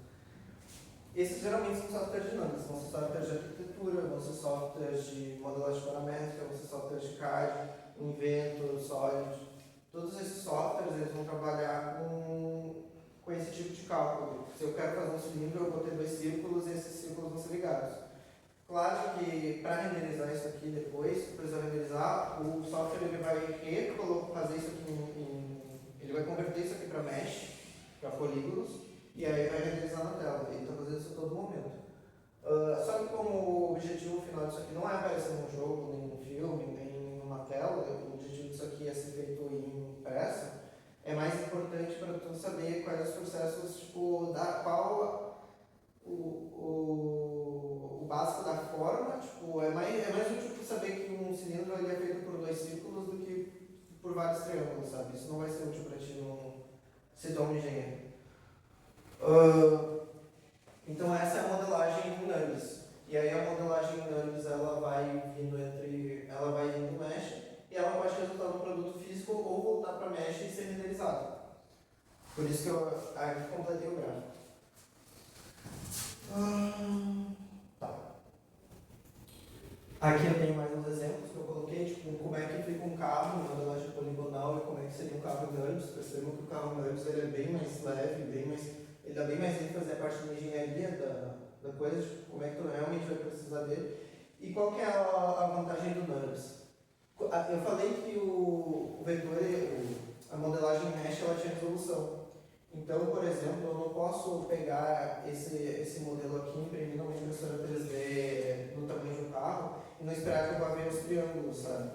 Esses geralmente são softwares dinâmicos, vão ser softwares de arquitetura, vão ser softwares de modelagem paramétrica, vão ser softwares de CAD, Inventor, Solid. Todos esses softwares eles vão trabalhar com esse tipo de cálculo. Se eu quero fazer um cilindro, eu vou ter 2 círculos e esses círculos vão ser ligados. Claro que para renderizar isso aqui depois, precisa renderizar, o software ele vai fazer isso aqui ele vai converter isso aqui para mesh, para polígonos, e aí vai renderizar na tela. Ele está fazendo isso a todo momento. Só que como o objetivo final disso aqui não é aparecer num jogo, nem num filme, nem numa tela, o objetivo disso aqui é ser feito em impresso, é mais importante para tu saber quais os processos, tipo, qual o básico da forma, tipo, é mais útil tu saber que um cilindro ele é feito por 2 círculos do que por vários triângulos, sabe? Isso não vai ser útil para ti se tu é um engenheiro. Então essa é a modelagem em NURBS. E aí a modelagem em NURBS ela vai indo mesh e ela pode resultar num produto físico ou voltar para mesh e ser renderizado. Por isso que eu aqui completei o gráfico. Tá. Aqui eu tenho mais uns exemplos que eu coloquei, tipo, como é que fica um carro em modelagem poligonal e como é que seria um carro em NURBS. Percebam que o carro em NURBS ele é bem mais leve, ele dá bem mais ênfase à parte da engenharia da coisa, tipo, como é que tu realmente vai precisar dele. E qual que é a vantagem do NURBS? Eu falei que o vetor, a modelagem mesh, ela tinha resolução. Então, por exemplo, eu não posso pegar esse modelo aqui, imprimir numa impressora 3D no tamanho de um carro e não esperar que eu vá ver os triângulos, sabe?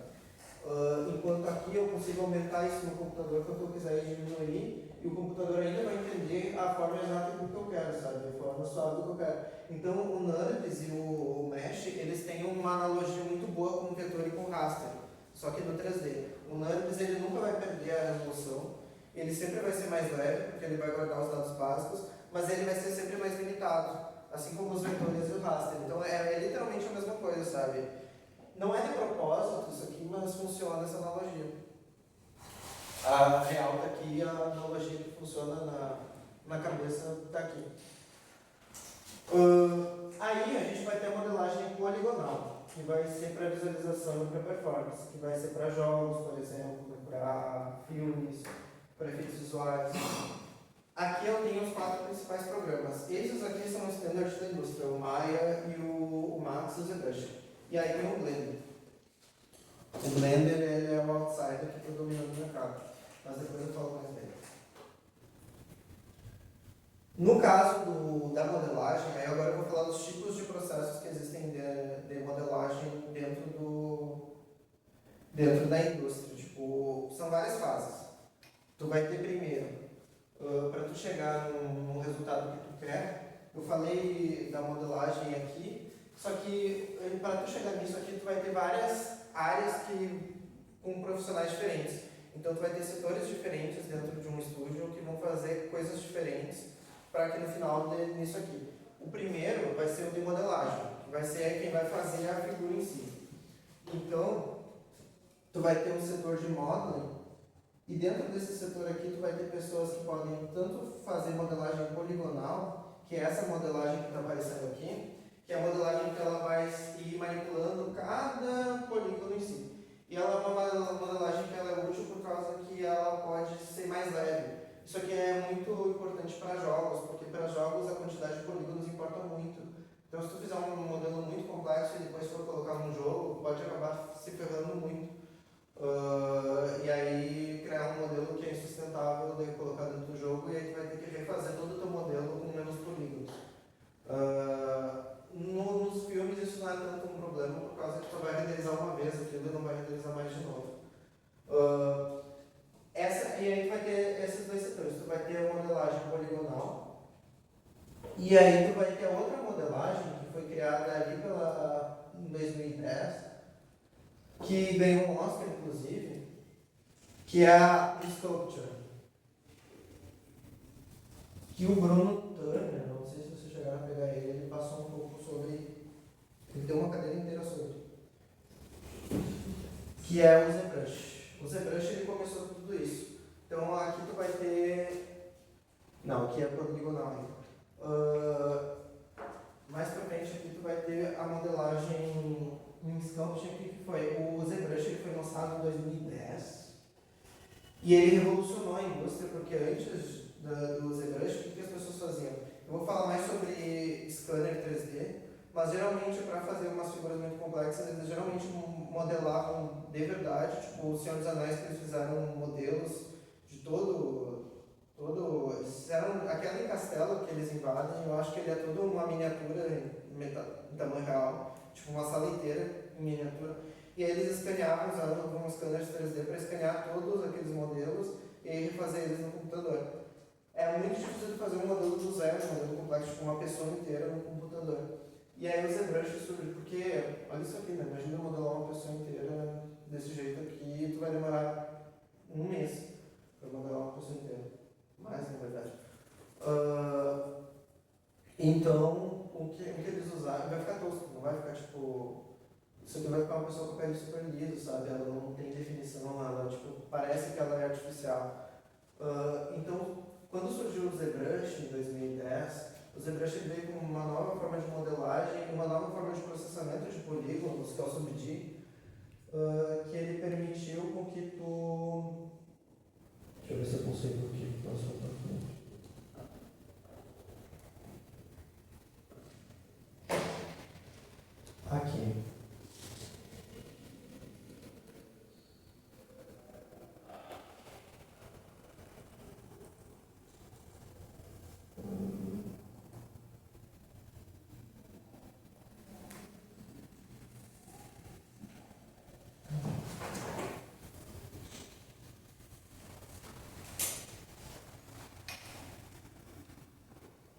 Enquanto aqui eu consigo aumentar isso no computador quando eu quiser diminuir e o computador ainda vai entender a forma exata do que eu quero, sabe? A forma suave do que eu quero. Então, o NURBS e o Mesh, eles têm uma analogia muito boa com o vetor e com o raster, só que no 3D. O NURBS ele nunca vai perder a resolução. Ele sempre vai ser mais leve, porque ele vai guardar os dados básicos, mas ele vai ser sempre mais limitado, assim como os vetores e o raster. Então é literalmente a mesma coisa, sabe? Não é de propósito isso aqui, mas funciona essa analogia. A real está aqui, a analogia que funciona na cabeça está aqui. Aí a gente vai ter a modelagem poligonal, que vai ser para visualização e para performance, que vai ser para jogos, por exemplo, para filmes, para efeitos visuais. Aqui eu tenho os 4 principais programas. Esses aqui são os standards da indústria, o Maya e o Max e o ZBrush. E aí tem o Blender. O Blender ele é o outsider que está dominando o mercado, mas depois eu falo mais dele. No caso da modelagem, aí agora eu vou falar dos tipos de processos que existem de modelagem dentro da indústria. Tipo, são várias fases. Tu vai ter primeiro, para tu chegar no resultado que tu quer, eu falei da modelagem aqui, só que para tu chegar nisso aqui, tu vai ter várias áreas com profissionais diferentes. Então tu vai ter setores diferentes dentro de um estúdio que vão fazer coisas diferentes para que no final dê nisso aqui. O primeiro vai ser o de modelagem, que vai ser quem vai fazer a figura em si. Então, tu vai ter um setor de modeling. E dentro desse setor aqui, tu vai ter pessoas que podem tanto fazer modelagem poligonal, que é essa modelagem que está aparecendo aqui, que é a modelagem que ela vai ir manipulando cada polígono em si. E ela é uma modelagem que ela é útil por causa que ela pode ser mais leve. Isso aqui é muito importante para jogos, porque para jogos a quantidade de polígonos importa muito. Então, se tu fizer um modelo muito complexo e depois for colocar num jogo, pode acabar se ferrando muito. E aí criar um modelo que é insustentável, daí colocar dentro do jogo, e aí tu vai ter que refazer todo o teu modelo com menos polígonos. Nos filmes isso não é tanto um problema, por causa que tu vai renderizar uma vez aquilo e não vai renderizar mais de novo. E aí tu vai ter esses dois setores. Tu vai ter a modelagem poligonal, e aí tu vai ter outra modelagem que foi criada ali em 2010, que ganhou um Oscar, inclusive, que é a Sculpture. Que o Bruno Turner, não sei se vocês chegaram a pegar ele passou um pouco sobre. Ele deu uma cadeira inteira sobre. Que é o ZBrush. O ZBrush ele começou com tudo isso. Então aqui tu vai ter. Não, aqui é poligonal ainda. Mais pra frente aqui tu vai ter a modelagem em Sculpture, que foi? O ZBrush ele foi lançado em 2010 e ele revolucionou a indústria, porque antes do ZBrush, o que as pessoas faziam? Eu vou falar mais sobre scanner 3D, mas geralmente para fazer umas figuras muito complexas, eles geralmente modelavam de verdade, tipo o Senhor dos Anéis, que eles fizeram modelos de eles fizeram aquela em castelo que eles invadem, eu acho que ele é toda uma miniatura em tamanho real, tipo uma sala inteira em miniatura, e aí eles escaneavam, usavam uns scanners 3D para escanear todos aqueles modelos e aí refazer eles no computador. É muito difícil de fazer um modelo do zero, um modelo complexo, tipo uma pessoa inteira no computador. E aí o ZBrush surge, porque, olha isso aqui, né? Imagina modelar uma pessoa inteira desse jeito aqui, tu vai demorar um mês para modelar uma pessoa inteira. Mais, na verdade. Então, o que eles usaram, vai ficar tosco, não vai ficar tipo. Isso aqui vai ficar uma pessoa com a pele super liso, sabe? Ela não tem definição, ela tipo, parece que ela é artificial. Então, quando surgiu o ZBrush em 2010, o ZBrush veio com uma nova forma de modelagem, uma nova forma de processamento de polígonos, que é o SubD, que ele permitiu com que tu. Deixa eu ver se eu consigo aqui. Aqui.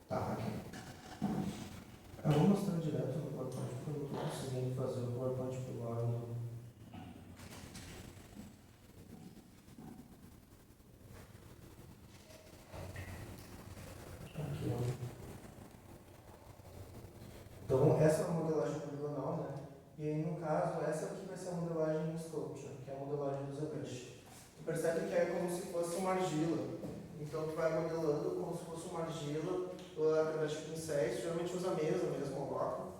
Tá, aqui. Eu vou mostrar direto no PowerPoint, porque eu não estou conseguindo fazer o PowerPoint por lá. Aqui, ó. Então, essa é a modelagem poligonal, né? E aí, no caso, essa aqui vai ser a modelagem em Sculpture, que é a modelagem do ZBrush. Tu percebe que é como se fosse uma argila. Então, tu vai modelando como se fosse uma argila através de pincéis, geralmente usa mesa mesmo, o bloco.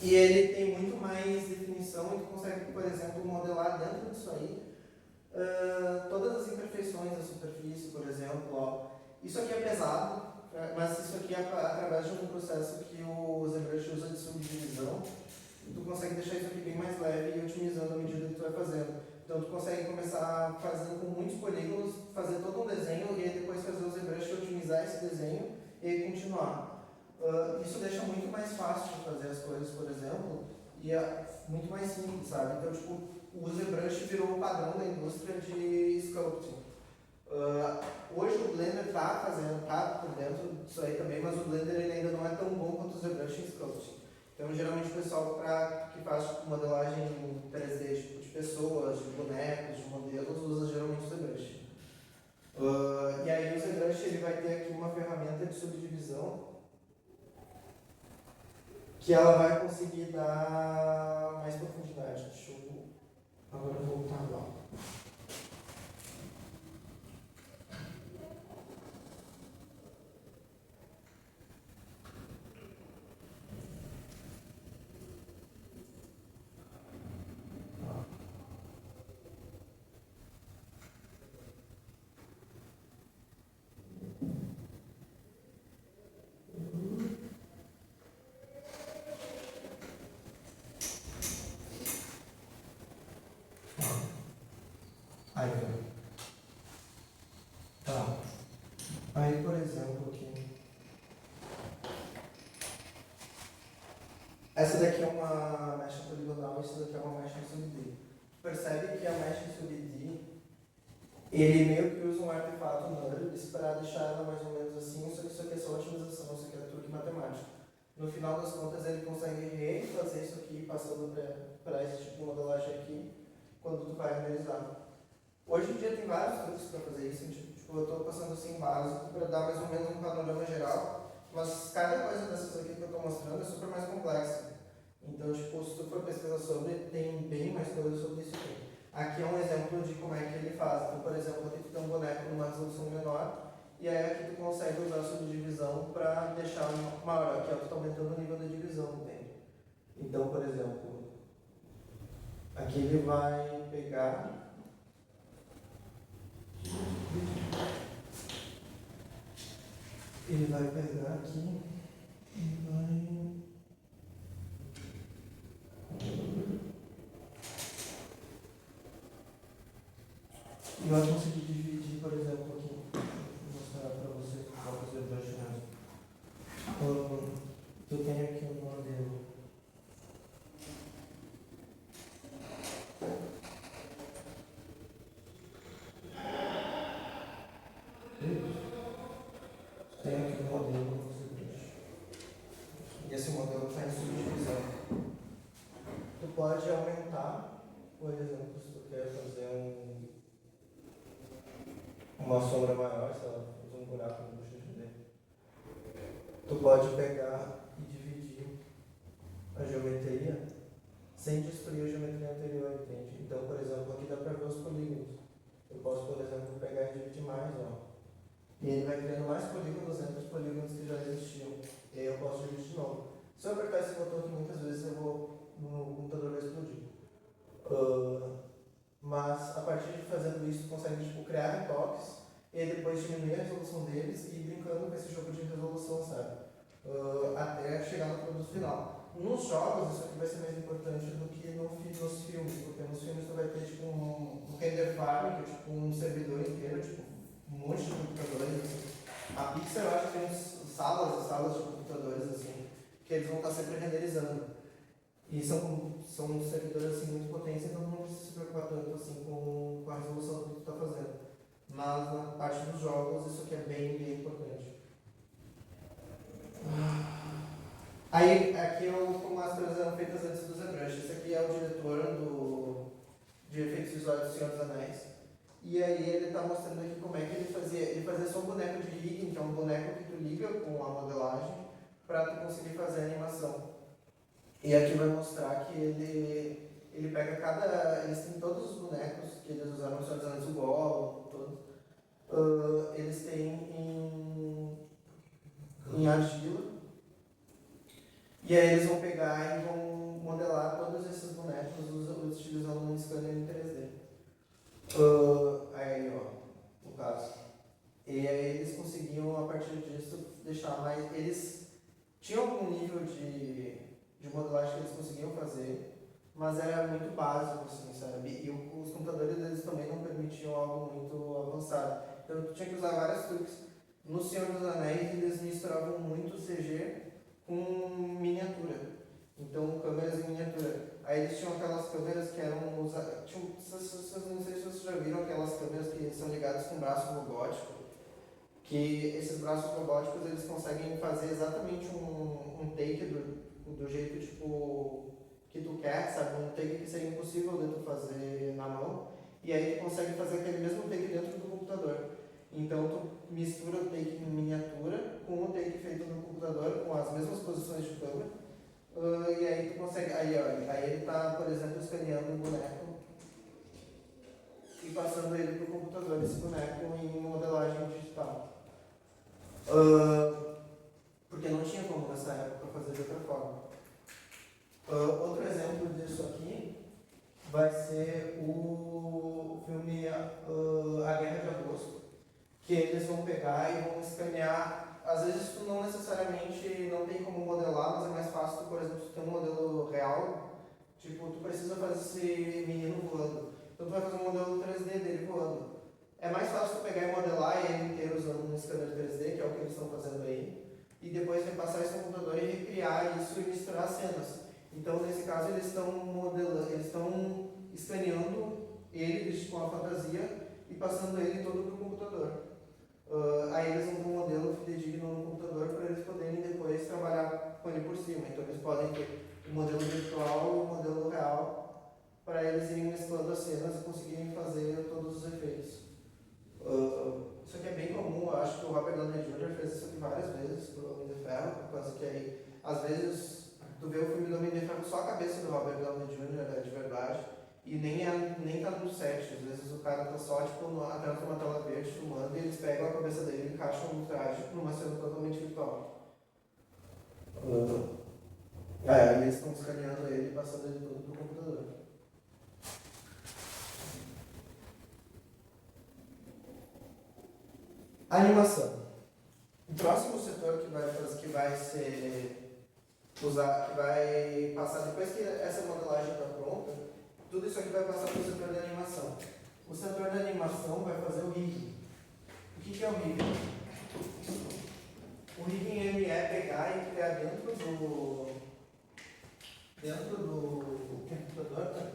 E ele tem muito mais definição e tu consegue, por exemplo, modelar dentro disso aí todas as imperfeições da superfície, por exemplo. Ó. Isso aqui é pesado, mas isso aqui é através de um processo que o ZBrush usa de subdivisão. E tu consegue deixar isso aqui bem mais leve e otimizando à medida que tu vai fazendo. Então tu consegue começar fazendo com muitos polígonos, fazer todo um desenho e aí depois fazer o ZBrush otimizar esse desenho e aí continuar. Isso deixa muito mais fácil de fazer as coisas, por exemplo, e é muito mais simples, sabe? Então, tipo, o ZBrush virou o padrão da indústria de sculpting. Hoje o Blender tá por dentro disso aí também, mas o Blender ele ainda não é tão bom quanto o ZBrush em sculpting. Então, geralmente o pessoal que faz tipo, modelagem 3D tipo, de pessoas, de bonecos, de modelos, usa geralmente o ZBrush. E aí o ZBrush ele vai ter aqui uma ferramenta de subdivisão que ela vai conseguir dar mais profundidade. Deixa eu agora voltar lá. Aí, por exemplo, aqui. Essa daqui é uma mecha poligonal e essa daqui é uma mecha em sub-D. Percebe que a mecha em sub-D, ele meio que usa um artefato null para deixar ela mais ou menos assim, só que isso aqui é só otimização, isso aqui é truque matemático. No final das contas, ele consegue refazer isso aqui, passando para esse tipo de modelagem aqui, quando tu vai renderizar. Hoje em dia tem vários truques para fazer isso, tipo, eu estou passando assim básico para dar mais ou menos um panorama geral, mas cada coisa dessas aqui que eu estou mostrando é super mais complexa. Então, tipo, se tu for pesquisar sobre, tem bem mais coisas sobre isso aqui. Aqui é um exemplo de como é que ele faz. Então, por exemplo, aqui tu tem um boneco numa resolução menor, e aí aqui tu consegue usar a subdivisão para deixar maior. Aqui ó, tu está aumentando o nível da divisão, entende? Então, por exemplo, aqui ele vai pegar... Ele vai pegar aqui e vai... E vai conseguir dividir, por exemplo, aqui. Vou mostrar para vocês o foco de brush mesmo. Eu tenho aqui um modelo. Tenho aqui um modelo para você brush. E esse modelo está em subdivisão. Tu pode aumentar, por exemplo, se tu quer fazer uma sombra maior, sei lá, fazer um buraco no bochecho dele. Tu pode pegar e dividir a geometria sem destruir a geometria anterior, entende? Então, por exemplo, aqui dá para ver os polígonos. Eu posso, por exemplo, pegar e dividir mais, ó. E ele vai criando mais polígonos entre os polígonos que já existiam. E aí eu posso dividir de novo. Se eu apertar esse botão aqui muitas vezes, o computador vai explodir. Mas a partir de fazendo isso, tu consegue tipo, criar retoques e aí depois diminuir a resolução deles e ir brincando com esse jogo de resolução, sabe? Até chegar no produto final. Nos jogos, isso aqui vai ser mais importante do que nos filmes, porque nos filmes tu vai ter tipo, um render farm, que é tipo, um servidor inteiro, tipo, um monte de computadores. Assim. A Pixar, eu acho que tem salas e salas de computadores assim, que eles vão estar sempre renderizando. E são servidores assim, muito potentes, então não precisa se preocupar tanto assim, com a resolução do que tu está fazendo. Mas na parte dos jogos, isso aqui é bem importante. Aí, aqui como as coisas eram feitas antes do ZBrush. Esse aqui é o diretor de efeitos visuais do Senhor dos Anéis. E aí ele está mostrando aqui como é que ele fazia. Ele fazia só um boneco de rigging, que é um boneco que tu liga com a modelagem para tu conseguir fazer a animação. E aqui vai mostrar que ele pega eles têm todos os bonecos que eles usaram no Senhor dos Anéis, o Gollum, todos. Eles têm em argila. E aí eles vão pegar e vão modelar todos esses bonecos utilizando um scanner em 3D. Aí, ó, no caso. E aí eles conseguiam, a partir disso, deixar mais... Eles tinham algum nível de modelagem que eles conseguiam fazer, mas era muito básico, assim, sabe? E os computadores deles também não permitiam algo muito avançado. Então tu tinha que usar vários truques. No Senhor dos Anéis, eles misturavam muito CG com miniatura. Então, câmeras em miniatura. Aí eles tinham aquelas câmeras que eram usadas... Não sei se vocês já viram aquelas câmeras que são ligadas com braço robótico. Que esses braços robóticos, eles conseguem fazer exatamente um take do jeito, tipo, que tu quer, sabe? Um take que seria impossível de tu fazer na mão. E aí tu consegue fazer aquele mesmo take dentro do computador. Então tu mistura o take em miniatura com o take feito no computador, com as mesmas posições de câmera. E aí tu consegue... Aí ele tá, por exemplo, escaneando um boneco e passando ele pro computador, esse boneco em modelagem digital. Porque não tinha como nessa época fazer de outra forma. Outro exemplo disso aqui vai ser o filme A Guerra de Agosto, que eles vão pegar e vão escanear. Às vezes tu não necessariamente não tem como modelar, mas é mais fácil, por exemplo, tu tem um modelo real, tipo, tu precisa fazer esse menino voando. Então tu vai fazer um modelo 3D dele voando. É mais fácil tu pegar e modelar ele inteiro usando um scanner 3D Então, nesse caso, eles estão modelando, eles estão escaneando ele com a fantasia e passando ele todo para o computador. Aí eles vão ter um modelo fidedigno no computador para eles poderem depois trabalhar com ele por cima. Então, eles podem ter o modelo virtual e o modelo real para eles irem mesclando as cenas e conseguirem fazer todos os efeitos. Isso aqui é bem comum, eu acho que o Robert Downey Jr. fez isso aqui várias vezes para o Homem de Ferro, por causa que aí, às vezes, tu vê o filme do Homem de Ferro só a cabeça do Robert Downey Jr. é de verdade, e nem tá no set, às vezes o cara tá só tipo, atrás de uma tela verde filmando e eles pegam a cabeça dele e encaixam no traje numa cena totalmente virtual. Aí eles estão escaneando ele e passando ele todo pro computador. Animação. O próximo setor que vai ser usar, que vai passar depois que essa modelagem está pronta, tudo isso aqui vai passar para o setor de animação. O setor de animação vai fazer o rigging. O que é o rigging? O rigging ele é pegar e criar dentro do computador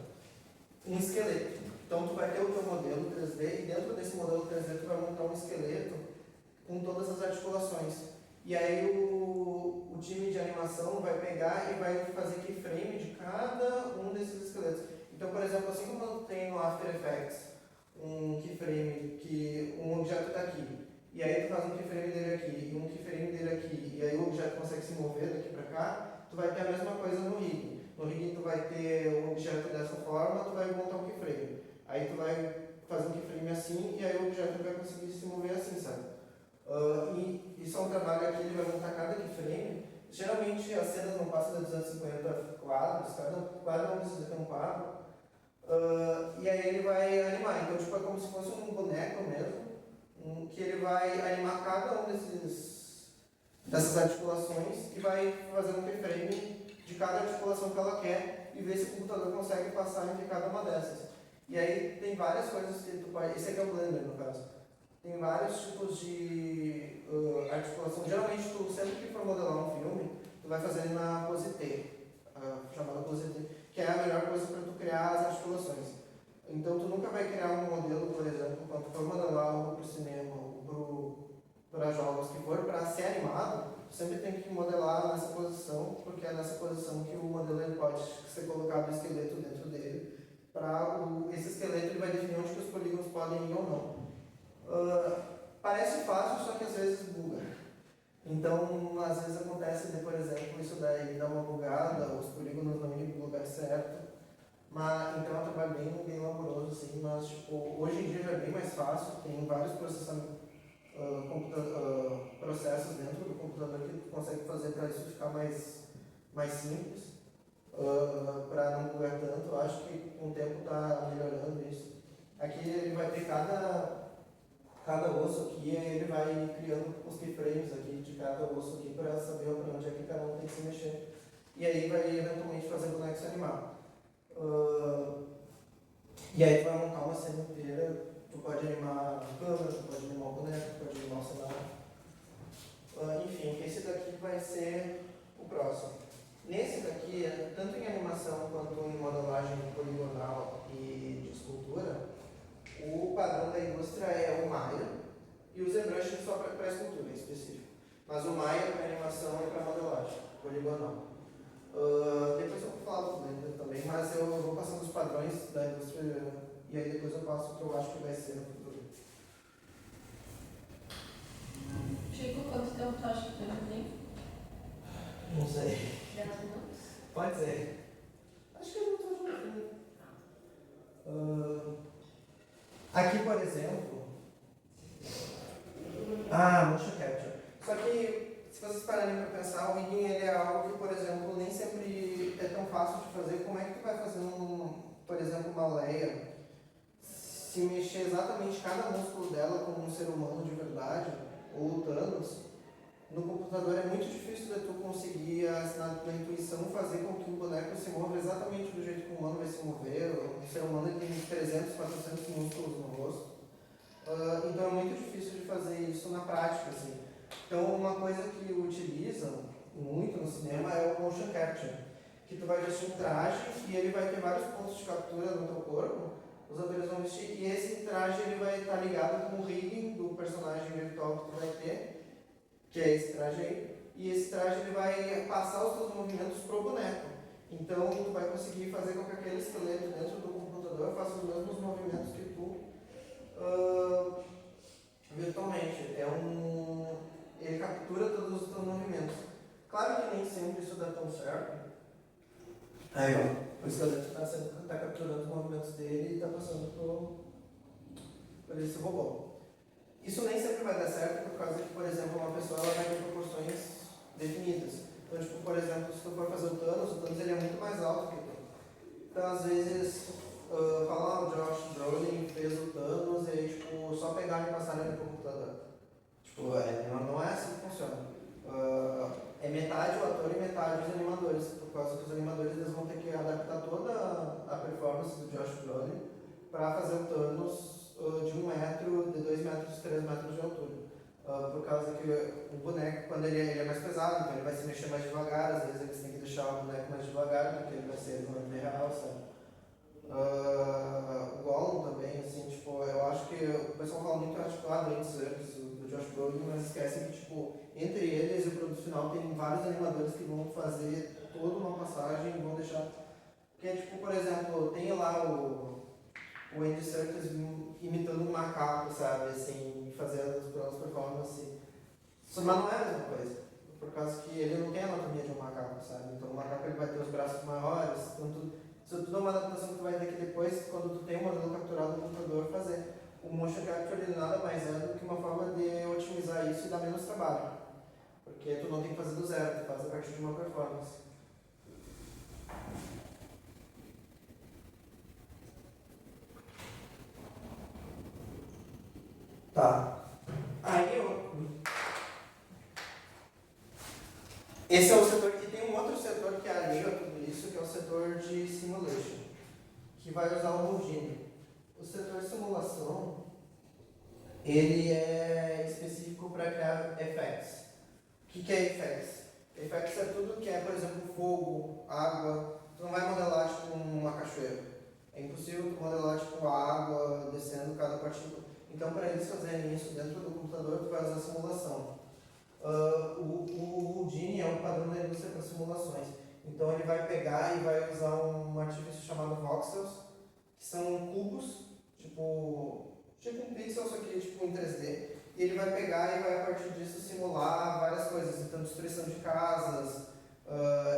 um esqueleto. Então tu vai ter o teu modelo 3D e dentro desse modelo 3D tu vai montar um esqueleto com todas as articulações. E aí o time de animação vai pegar e vai fazer keyframe de cada um desses esqueletos. Então, por exemplo, assim como tem no After Effects um keyframe que um objeto está aqui, e aí tu faz um keyframe dele aqui e um keyframe dele aqui, e aí o objeto consegue se mover daqui para cá, tu vai ter a mesma coisa no rigging. No rigging tu vai ter o objeto dessa forma, tu vai montar um keyframe. Aí tu vai fazer um keyframe assim, e aí o objeto vai conseguir se mover assim, sabe? E isso é um trabalho aqui, ele vai montar cada keyframe. Geralmente as cenas não passam de 250 quadros, cada quadro não precisa ter um quadro. E aí ele vai animar, então tipo, é como se fosse um boneco mesmo, que ele vai animar cada um dessas articulações e vai fazer um keyframe de cada articulação que ela quer e ver se o computador consegue passar entre cada uma dessas. E aí tem várias coisas que tu pode... Esse aqui é o Blender, no caso. Tem vários tipos de articulação. Geralmente, tu sempre que for modelar um filme, tu vai fazer na pose T, chamada pose T, que é a melhor coisa para tu criar as articulações. Então, tu nunca vai criar um modelo, por exemplo, quando tu for modelar algo para o cinema ou para jogos que for para ser animado, tu sempre tem que modelar nessa posição, porque é nessa posição que o modelo ele pode ser colocado o esqueleto dentro dele. Esse esqueleto ele vai definir onde que os polígonos podem ir ou não. Parece fácil, só que às vezes buga. Então, às vezes acontece, por exemplo, isso daí dá uma bugada, os polígonos não irem para o lugar certo. Mas, então é um trabalho bem laboroso, assim, mas tipo, hoje em dia já é bem mais fácil, tem vários processos dentro do computador que tu consegue fazer para isso ficar mais simples, para não bugar tanto. Eu acho que com o tempo está melhorando isso. Aqui ele vai ter cada osso aqui, ele vai criando os keyframes aqui de cada osso aqui para saber para onde é que cada um tem que se mexer. E aí vai eventualmente fazer o boneco se animar. E aí tu vai montar uma cena inteira, tu pode animar a câmera, tu pode animar o boneco, tu pode animar o cenário. Enfim, esse daqui vai ser o próximo. Nesse daqui, tanto em animação quanto em modelagem poligonal e de escultura, o padrão da indústria é o Maya e o ZBrush só para escultura em específico. Mas o Maya é para animação e para modelagem poligonal. Depois eu vou falar do Blender também, mas eu vou passando os padrões da indústria e aí depois eu passo o que eu acho que vai ser no futuro. Chico, quanto tempo tu acha que tem? Não sei. 10 minutos? Pode ser. Acho que eu não estou jogando. Aqui, por exemplo. Motion Capture. Só que, se vocês pararem para pensar, o rigging ele é algo que, por exemplo, nem sempre é tão fácil de fazer. Como é que tu vai fazer, por exemplo, uma Leia se mexer exatamente cada músculo dela como um ser humano de verdade, ou o Thanos? No computador é muito difícil de tu conseguir, na intuição, fazer com que o boneco se mova exatamente do jeito que o humano vai se mover. O ser humano tem 300, 400 músculos no rosto. Então é muito difícil de fazer isso na prática, assim. Então uma coisa que utilizam muito no cinema é o motion capture. que tu vai vestir um traje e ele vai ter vários pontos de captura no teu corpo, os atores vão vestir, e esse traje ele vai estar ligado com o rigging do personagem virtual que tu vai ter, que é esse traje aí, e esse traje ele vai passar os teus movimentos pro boneco. Então tu vai conseguir fazer com que aquele esqueleto dentro do computador faça os mesmos movimentos que tu virtualmente. Ele captura todos os teus movimentos. Claro que nem sempre isso dá tão certo. Aí ó, o esqueleto está capturando os movimentos dele e está passando por esse robô. Isso nem sempre vai dar certo por causa que, por exemplo, uma pessoa ela vai ter proporções definidas. Então, tipo, por exemplo, se tu for fazer o Thanos ele é muito mais alto que tu. Então, às vezes, fala, o Josh Brolin fez o Thanos e aí, tipo, só pegar e passar ele pro computador. Tipo, não é assim que funciona. É metade o ator e metade os animadores, por causa que os animadores eles vão ter que adaptar toda a performance do Josh Brolin para fazer o Thanos de 1 metro, de 2 metros, 3 metros de altura. Por causa que o boneco, quando ele é mais pesado, então ele vai se mexer mais devagar, às vezes eles têm que deixar o boneco mais devagar, porque ele vai ser no vida real, sabe? O Gollum também, assim, tipo, eu acho que o pessoal fala muito articulado antes do Josh Brolin, mas esquecem que, tipo, entre eles e o produto final tem vários animadores que vão fazer toda uma passagem e vão deixar. Porque, tipo, por exemplo, tem lá o Andy Serkis imitando um macaco, sabe, assim, fazendo as performances. Mas não é a mesma coisa, por causa que ele não tem a anatomia de um macaco, sabe? Então o macaco ele vai ter os braços maiores, então isso tudo é uma adaptação que tu vai ter que depois, quando tu tem um modelo capturado no computador, fazer. O motion capture ele nada mais é do que uma forma de otimizar isso e dar menos trabalho. Porque tu não tem que fazer do zero, tu faz a partir de uma performance. Tá. Esse é o setor, e tem um outro setor que é alheio a tudo isso, que é o setor de simulation, que vai usar o Houdini. O setor de simulação, ele é específico para criar effects. O que é effects? Effects é tudo que é, por exemplo, fogo, água. Tu não vai modelar tipo uma cachoeira. É impossível tu modelar tipo a água descendo cada partícula. Então, para eles fazerem isso dentro do computador, tu vai usar simulação. O Houdini é um padrão da indústria para simulações. Então, ele vai pegar e vai usar um artifício chamado voxels, que são cubos, tipo um pixel, só que tipo em 3D. E ele vai pegar e vai, a partir disso, simular várias coisas. Então, destruição de casas.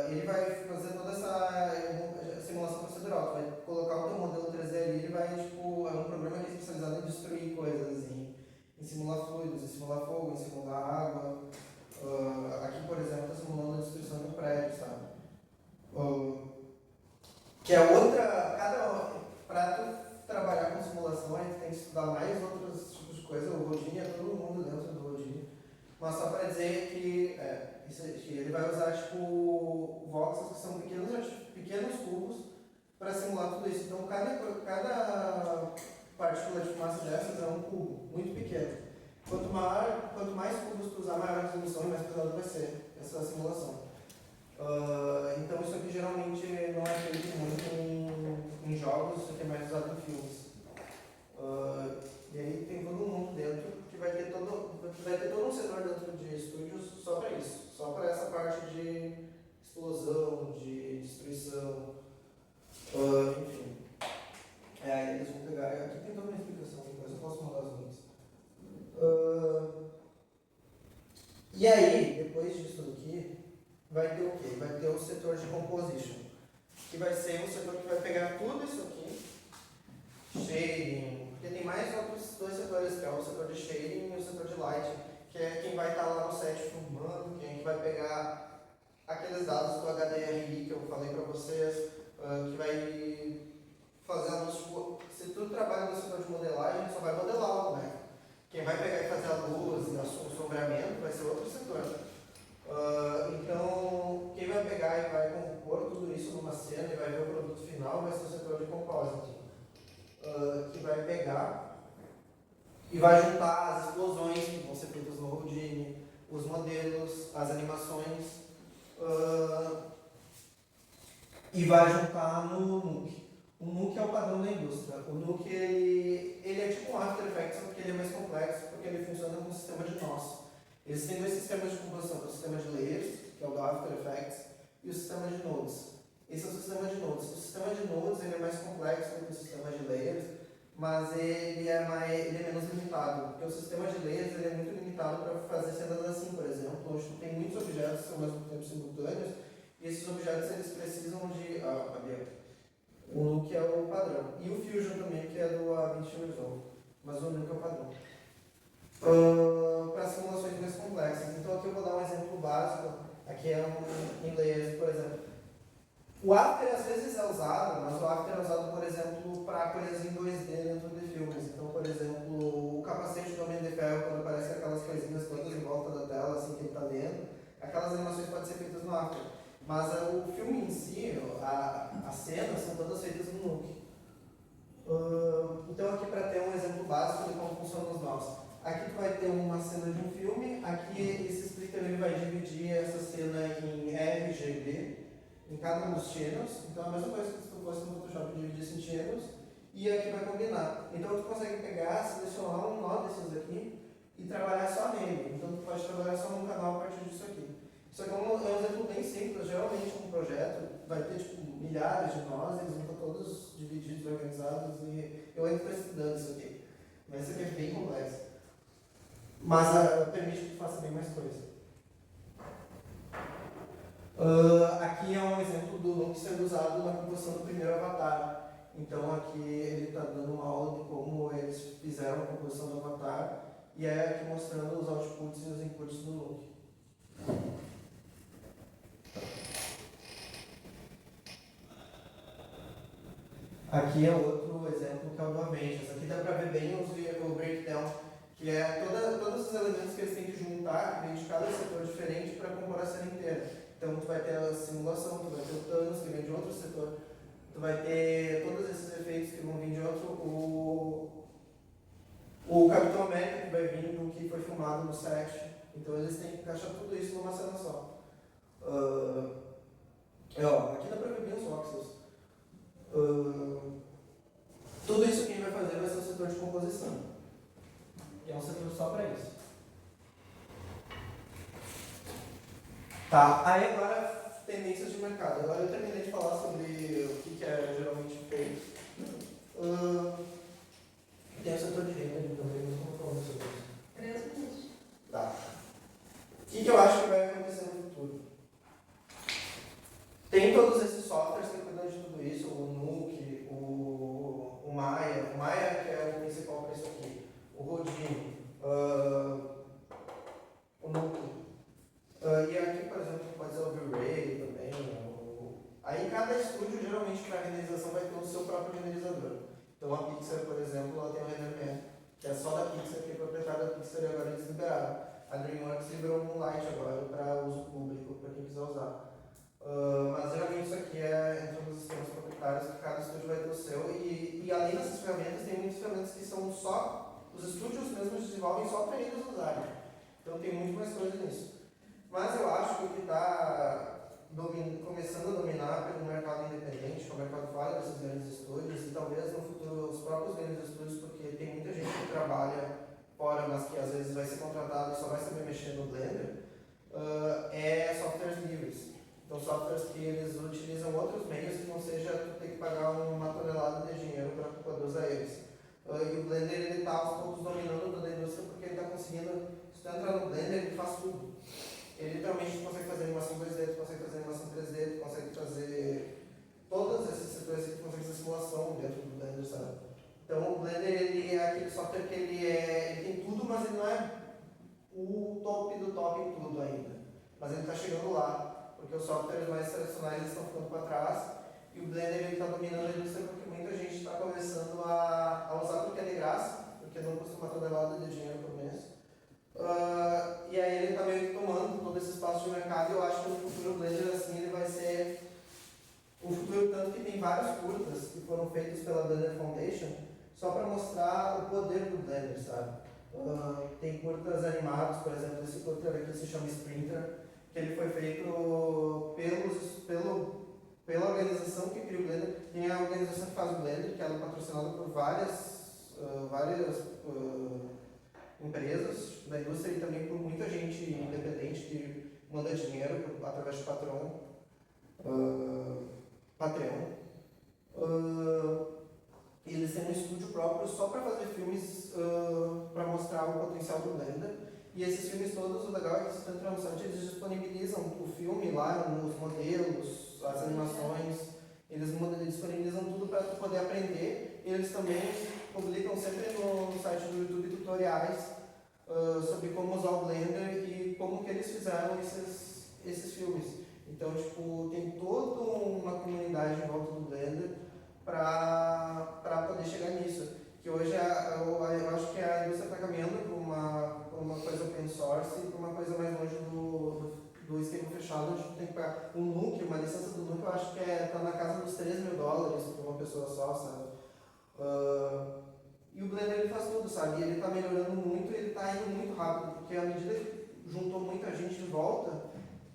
Ele vai fazer toda essa simulação procedural. Tu vai colocar o teu modelo 3D ali, ele vai, tipo, é um programa que é especializado em destruir coisas, em simular fluidos, em simular fogo, em simular água. Aqui, por exemplo, está simulando a destruição de um prédio, sabe? Que é outra. Para tu trabalhar com simulação, a gente tem que estudar mais outros tipos de coisa. O Houdini é todo mundo dentro do Houdini. Mas só para dizer que ele vai usar tipo voxels, que são pequenos cubos, para simular tudo isso. Então, cada partícula de fumaça dessas é um cubo, muito pequeno. Quanto mais cubos tu usar, maior a resolução e mais pesado vai ser essa simulação. Então, isso aqui geralmente não é feito muito em jogos, isso aqui é mais usado em filmes. E aí tem todo mundo dentro que vai ter todo um setor dentro de estúdios só para isso, só para essa parte de explosão, de destruição, enfim. Aí eles vão pegar, aqui tem toda uma explicação, depois eu posso mandar os links. E aí, depois disso aqui, vai ter o quê? Vai ter o setor de composition, que vai ser um setor que vai pegar tudo isso aqui, shading, porque tem mais outros dois setores, que é o setor de shading e o setor de lighting, que é quem vai estar lá no set filmando, quem vai pegar aqueles dados do HDRI que eu falei para vocês, que vai fazer a luz, tipo, se tu trabalha no setor de modelagem, só vai modelar, né? Quem vai pegar e fazer a luz e o sombreamento vai ser outro setor. Então, quem vai pegar e vai compor tudo isso numa cena e vai ver o produto final vai ser o setor de compositing, que vai pegar e vai juntar as explosões que vão ser feitas no Houdini, os modelos, as animações, e vai juntar no Nuke. O Nuke é o padrão da indústria. O Nuke ele é tipo um After Effects, só que ele é mais complexo, porque ele funciona com um sistema de nós. Existem dois sistemas de composição, que é o sistema de layers, que é o do After Effects, e o sistema de nodes. Esse é o sistema de nodes. O sistema de nodes ele é mais complexo do que o sistema de layers, mas ele é menos limitado, porque o sistema de layers ele é muito limitado para fazer cenas assim, por exemplo, onde tu tem muitos objetos ao mesmo tempo simultâneos, e esses objetos eles precisam de... o Nuke é o padrão. E o Fusion também, que é do A20 Resolve, mas o Nuke é o padrão. Para simulações mais complexas. Então aqui eu vou dar um exemplo básico, aqui é em layers, por exemplo. O After às vezes é usado, mas o After é usado, por exemplo, para coisas em 2D dentro de filmes. Então, por exemplo, o capacete do Homem de Ferro, quando aparece aquelas coisinhas todas em volta da tela, assim, que ele está lendo, aquelas animações podem ser feitas no After. Mas o filme em si, as cenas, são todas feitas no Nuke. Então, aqui para ter um exemplo básico de como funcionam os nós. Aqui tu vai ter uma cena de um filme, aqui esse splitter ele vai dividir essa cena em R, G e B. Em cada um dos channels, então é a mesma coisa que se tu fosse no Photoshop dividir em channels, e aqui vai combinar. Então tu consegue pegar, selecionar um nó desses aqui e trabalhar só nele. Então tu pode trabalhar só num canal a partir disso aqui. Isso aqui é um exemplo bem simples. Geralmente um projeto vai ter tipo milhares de nós, eles vão estar todos divididos, organizados, e eu ainda estou estudando isso aqui. Mas isso aqui é bem complexo. Mas permite que tu faça bem mais coisas. Aqui é um exemplo do Nuke sendo usado na composição do primeiro avatar. Então aqui ele está dando uma aula de como eles fizeram a composição do avatar e é aqui mostrando os outputs e os inputs do Nuke. Aqui é outro exemplo que é o do Avengers. Aqui dá para ver bem o breakdown, que é todos os elementos que eles têm que juntar, que vem de cada setor diferente para compor a cena inteira. Então tu vai ter a simulação, tu vai ter o Thanos que vem de outro setor, tu vai ter todos esses efeitos que vão vir de outro, o Capitão América que vai vir do que foi filmado no set. Então eles têm que encaixar tudo isso numa cena só. Aqui dá pra ver bem os voxels. Tudo isso quem vai fazer vai ser o setor de composição. E é um setor só para isso. Tá, aí agora tendências de mercado. Agora eu terminei de falar sobre o que é geralmente feito. Tem o setor de renda ali também, não vou falar sobre isso. 3 minutos. Tá. O que eu acho que vai acontecer no futuro? Tem todos esses softwares que cuidam de tudo isso, o Nuke, o Maya. O Maya que é o principal para isso aqui. O Houdini, o Nuke. E aqui, por exemplo, pode ser o V-Ray também. Aí cada estúdio, geralmente, para renderização, vai ter o seu próprio renderizador. Então a Pixar, por exemplo, ela tem o RenderMan, que é só da Pixar, que é proprietário da Pixar e agora eles liberaram. A DreamWorks liberou o Moonlight agora para uso público, para quem quiser usar. Mas geralmente isso aqui entra nos sistemas proprietários, que cada estúdio vai ter o seu. E além dessas ferramentas, tem muitas ferramentas que são só, os estúdios mesmos desenvolvem só para eles usarem. Então tem muito mais coisa nisso. Mas eu acho que o que está começando a dominar pelo mercado independente, que é o mercado fora desses grandes estúdios, e talvez no futuro os próprios grandes estúdios, porque tem muita gente que trabalha fora, mas que às vezes vai ser contratado e só vai saber mexer no Blender, é softwares livres. Então softwares que eles utilizam outros meios que não seja tu ter que pagar uma tonelada de dinheiro para poder usar eles. E o Blender está aos poucos dominando toda a indústria porque ele está conseguindo, se tu entrar no Blender, ele faz tudo. Ele literalmente consegue fazer animação 2D, tu consegue fazer animação 3D, tu consegue fazer todos esses setores que tu consegue fazer simulação dentro do Blender, sabe? Então o Blender ele é aquele software que ele tem tudo, mas ele não é o top do top em tudo ainda. Mas ele está chegando lá, porque os softwares mais tradicionais estão ficando para trás e o Blender está dominando a indústria porque muita gente está começando a usar porque é de graça, porque não custa uma tonelada de dinheiro por mês. E aí ele está meio que tomando todo esse espaço de mercado e eu acho que no futuro o Blender assim ele vai ser o futuro, tanto que tem vários curtas que foram feitos pela Blender Foundation só para mostrar o poder do Blender, sabe? Tem curtas animados, por exemplo, esse curta aqui se chama Sprinter, que ele foi feito pela organização que cria o Blender. Tem a organização que faz o Blender, que ela é patrocinada por várias empresas da indústria e também por muita gente independente que manda dinheiro através de Patreon. Eles têm um estúdio próprio só para fazer filmes para mostrar o potencial do Blender. E esses filmes todos, o legal é que se entra no site, eles disponibilizam o filme lá, os modelos, as animações, eles disponibilizam tudo para tu poder aprender. Eles também publicam sempre no site do YouTube tutoriais sobre como usar o Blender e como que eles fizeram esses filmes. Então, tipo, tem toda uma comunidade em volta do Blender para poder chegar nisso. Que hoje eu acho que a indústria está caminhando para uma coisa open source e para uma coisa mais longe do esquema fechado, onde tu tem que pagar um NUC, uma licença do NUC, eu acho que está na casa dos $3.000 para uma pessoa só, sabe? E o Blender ele faz tudo, sabe? E ele está melhorando muito e ele está indo muito rápido, porque à medida que juntou muita gente de volta,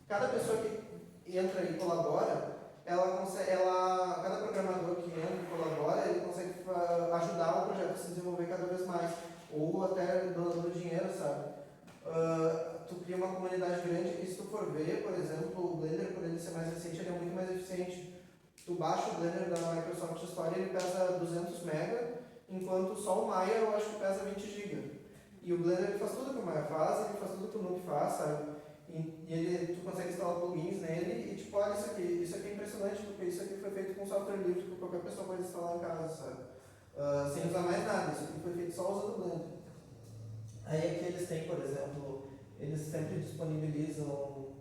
cada pessoa que entra e colabora, cada programador que entra e colabora, ele consegue ajudar o projeto a se desenvolver cada vez mais, ou até dando dinheiro, sabe? Tu cria uma comunidade grande e se tu for ver, por exemplo, o Blender, por ele ser mais recente, ele é muito mais eficiente. Tu baixa o Blender da Microsoft Store, ele pesa 200 MB, enquanto só o Maya eu acho que pesa 20 GB. E o Blender ele faz tudo que o Maya faz, ele faz tudo que o Nuke faz, sabe? E tu consegue instalar plugins nele e tipo, olha isso aqui é impressionante, porque isso aqui foi feito com software livre que qualquer pessoa pode instalar em casa, sabe? Sem usar mais nada, isso aqui foi feito só usando o Blender. Aí aqui eles têm, por exemplo, eles sempre disponibilizam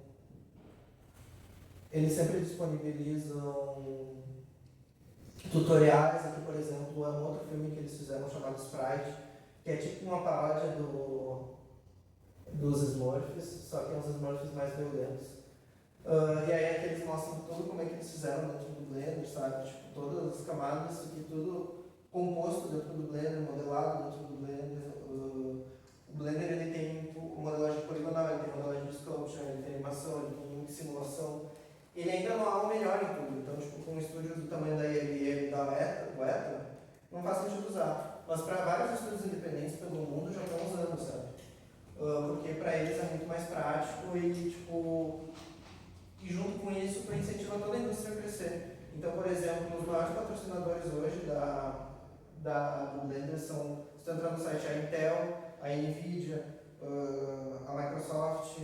tutoriais. Aqui, por exemplo, é um outro filme que eles fizeram chamado Sprite, que é tipo uma paródia dos Smurfs, só que é uns Smurfs mais violentos. E aí aqui eles mostram tudo como é que eles fizeram dentro do Blender, sabe? Tipo, todas as camadas, isso aqui tudo composto dentro do Blender, modelado dentro do Blender. O Blender ele tem modelagem poligonal, ele tem modelagem de sculpture, ele tem animação, ele tem simulação. Ele ainda não é o melhor em tudo, então tipo, com um estúdio do tamanho da ILM e da Weta, não faz sentido usar. Mas para vários estúdios independentes pelo mundo já estão usando, sabe? Porque para eles é muito mais prático e junto com isso tu incentiva toda a indústria a crescer. Então, por exemplo, os maiores patrocinadores hoje do Blender são, se tu entrar no site, a Intel, a Nvidia, a Microsoft,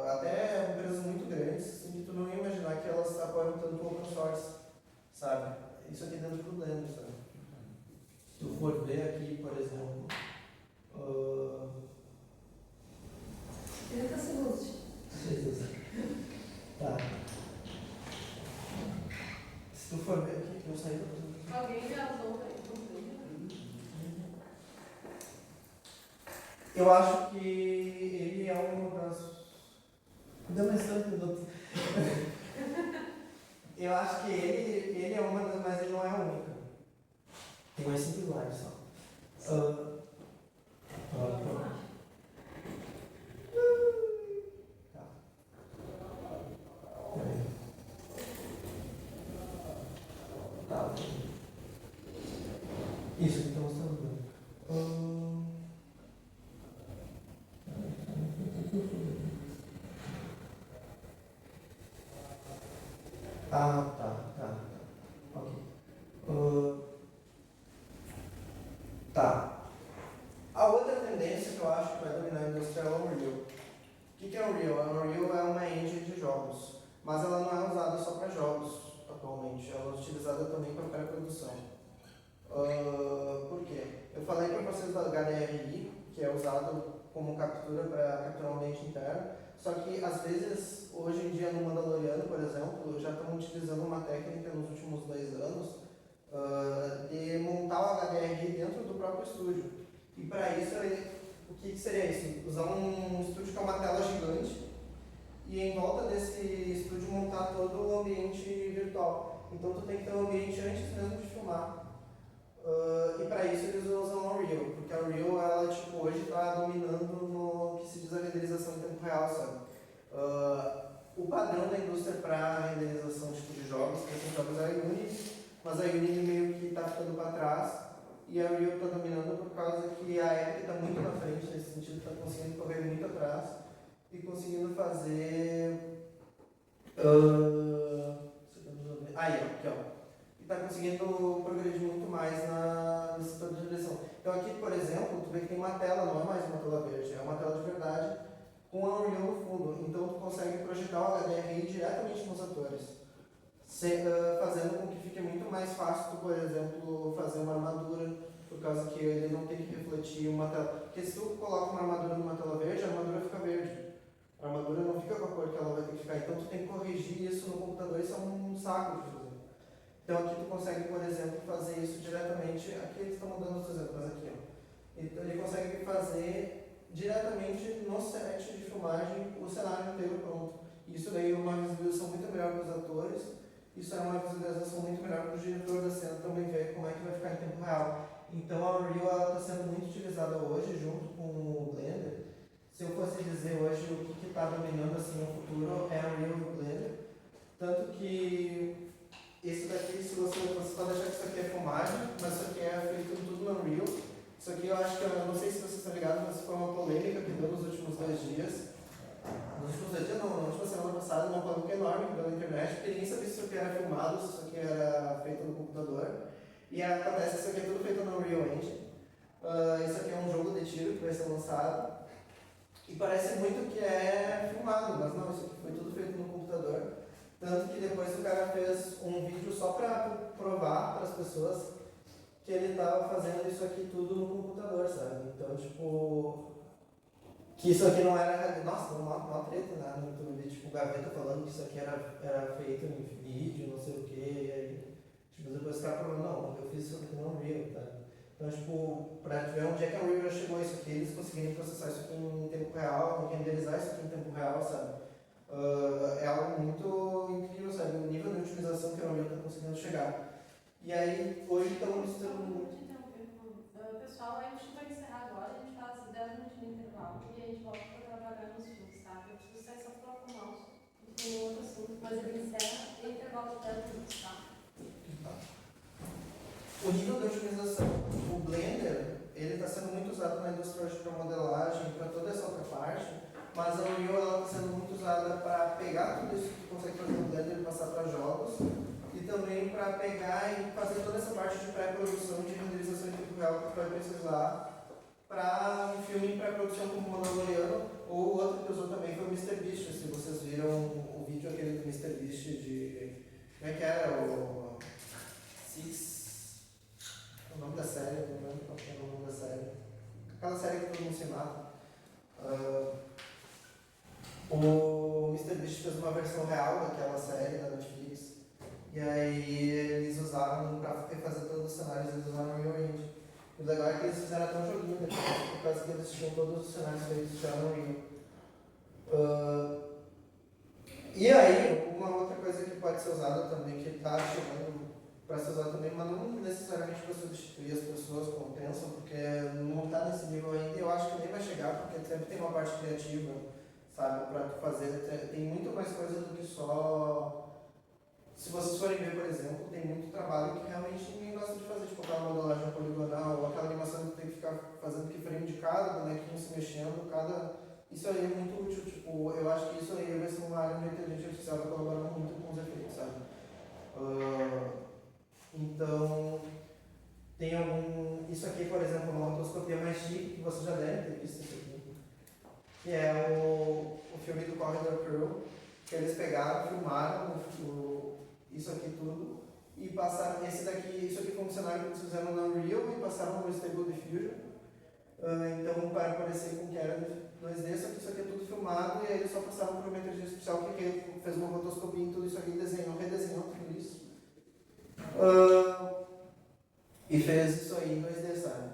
até empresas muito grandes, assim, que tu não ia imaginar que elas apoiam tanto o open source, sabe? Isso aqui dentro do Blender, sabe? Se tu for ver aqui, por exemplo, 30 segundos. Jesus. Tá. Se tu for ver aqui, que eu saí da Alguém já usou aí? Eu acho que ele é uma das. Deu mais tanto minuto. Eu acho que ele é uma das, mas ele não é a única. Tem mais 5 slides só. Tá. Peraí. Tá. Isso que está mostrando. Tá. Ok. Tá. A outra tendência que eu acho que vai dominar a indústria é o Unreal. O que é o Unreal? A Unreal é uma engine de jogos, mas ela não é usada só para jogos atualmente, ela é utilizada também para pré-produção. Por quê? Eu falei para vocês da HDRI, que é usado como captura para capturar o ambiente interno, só que às vezes, hoje em dia no Mandaloriano, por exemplo, já estão utilizando uma técnica nos últimos 2 anos de montar o HDRI dentro do próprio estúdio. E para isso, o que seria isso? Usar um estúdio que é uma tela gigante e em volta desse estúdio montar todo o ambiente virtual. Então tu tem que ter um ambiente antes mesmo de filmar. E para isso eles usam a Unreal, porque a Unreal ela, hoje está dominando no que se diz a renderização em tempo real, sabe? o padrão da indústria para renderização tipo, de jogos, que são jogos é a Unity, mas a Unity meio que está ficando para trás e a Unreal está dominando por causa que a Epic está muito na frente nesse sentido, está conseguindo correr muito atrás e conseguindo fazer. Aí, ó, aqui, ó. E está conseguindo progredir muito mais nesse setor de direção. Então aqui, por exemplo, tu vê que tem uma tela, não é mais uma tela verde, é uma tela de verdade com a Unreal no fundo. Então tu consegue projetar o HDRI diretamente nos atores, fazendo com que fique muito mais fácil tu, por exemplo, fazer uma armadura, por causa que ele não tem que refletir uma tela. Porque se tu coloca uma armadura numa tela verde, a armadura fica verde. A armadura não fica com a cor que ela vai ter que ficar. Então tu tem que corrigir isso no computador, isso é um saco de fazer. Então aqui tu consegue, por exemplo, fazer isso diretamente. Aqui eles estão mudando os exemplos, mas aqui, ó. Então ele consegue fazer diretamente no set de filmagem o cenário inteiro pronto. Isso daí é uma visualização muito melhor para os atores. Isso é uma visualização muito melhor para o diretor da cena também ver como é que vai ficar em tempo real. Então a Unreal está sendo muito utilizada hoje junto com o Blender. Se eu fosse dizer hoje o que está dominando assim no futuro é a Unreal e o Blender. Tanto que esse daqui, se você pode achar que isso aqui é filmagem, mas isso aqui é feito tudo no Unreal. Isso aqui eu acho que, eu não sei se vocês estão ligados, mas foi uma polêmica que deu nos últimos 2 dias. Nos últimos 2 dias não, na última semana passada, uma polêmica enorme que deu na internet, porque ninguém sabia se isso aqui era filmado, se isso aqui era feito no computador. E acontece que isso aqui é tudo feito no Unreal Engine. Isso aqui é um jogo de tiro que vai ser lançado. E parece muito que é filmado, mas não, isso aqui foi tudo feito no computador. Tanto que depois o cara fez um vídeo só para provar para as pessoas que ele estava fazendo isso aqui tudo no computador, sabe? Então, tipo, que isso aqui não era. Nossa, uma treta, né? No YouTube, tipo, o Gaveta falando que isso aqui era feito em vídeo, não sei o quê. E aí, tipo, depois o cara falou, não, eu fiz isso aqui no Unreal, tá? Então, tipo, pra ver onde é que a Unreal chegou isso aqui, eles conseguirem processar isso aqui em tempo real, renderizar isso aqui em tempo real, sabe? É algo muito incrível, sabe? O nível de otimização que a Unreal está conseguindo chegar. E aí, hoje estamos misturando. Pessoal, a gente vai encerrar agora, a gente faz 10 minutos de intervalo e a gente volta para trabalhar nos filmes, tá? Eu preciso sair só para o mouse, tem outro assunto, mas ele encerra e intervalo de 10 minutos, tá? O nível de otimização, o Blender, ele está sendo muito usado na indústria hoje para modelagem, para toda essa outra parte, mas a Unreal está sendo muito usada para pegar tudo isso que tu consegue fazer no Blender e passar para jogos, e também para pegar e fazer toda essa parte de pré-produção, de renderização em tempo real que tu vai precisar para um filme em pré-produção como Mandaloriano, ou o outro que usou também foi o Mr. Beast, se vocês viram o vídeo aquele do Mr. Beast de... como é que era? O o nome da série, não lembro qual é o nome da série. Aquela série que todo mundo se mata. O Mr. Beast fez uma versão real daquela série da Netflix. E aí eles usaram, para fazer todos os cenários, eles usaram o Unreal Engine. O legal é que eles fizeram até um joguinho depois, por causa que eles tinham todos os cenários feitos já no Unreal. E aí, uma outra coisa que pode ser usada também, que está chegando para ser usado também, mas não necessariamente para substituir as pessoas como pensam, porque não está nesse nível ainda e eu acho que nem vai chegar, porque sempre tem uma parte criativa, sabe, para tu fazer, tem muito mais coisa do que só... Se vocês forem ver, por exemplo, tem muito trabalho que realmente ninguém gosta de fazer, tipo aquela modelagem poligonal, ou aquela animação que tem que ficar fazendo keyframe de cada bonequinho se mexendo, Isso aí é muito útil, tipo, eu acho que isso aí vai ser uma área de inteligência artificial que vai colaborar muito com os efeitos, sabe? Então, tem algum... Isso aqui, por exemplo, uma rotoscopia mais chique, que vocês já devem ter visto isso aqui, que é o filme do Corridor Crew, que eles pegaram, filmaram isso aqui tudo e passaram isso aqui foi um cenário que eles fizeram na Unreal e passaram no Stable Diffusion. Então, para parecer com que era 2D, só que isso aqui é tudo filmado e aí eles só passaram por uma inteligência artificial que fez uma rotoscopia em tudo isso aqui, redesenhou tudo isso. E fez isso aí em 2D, sabe?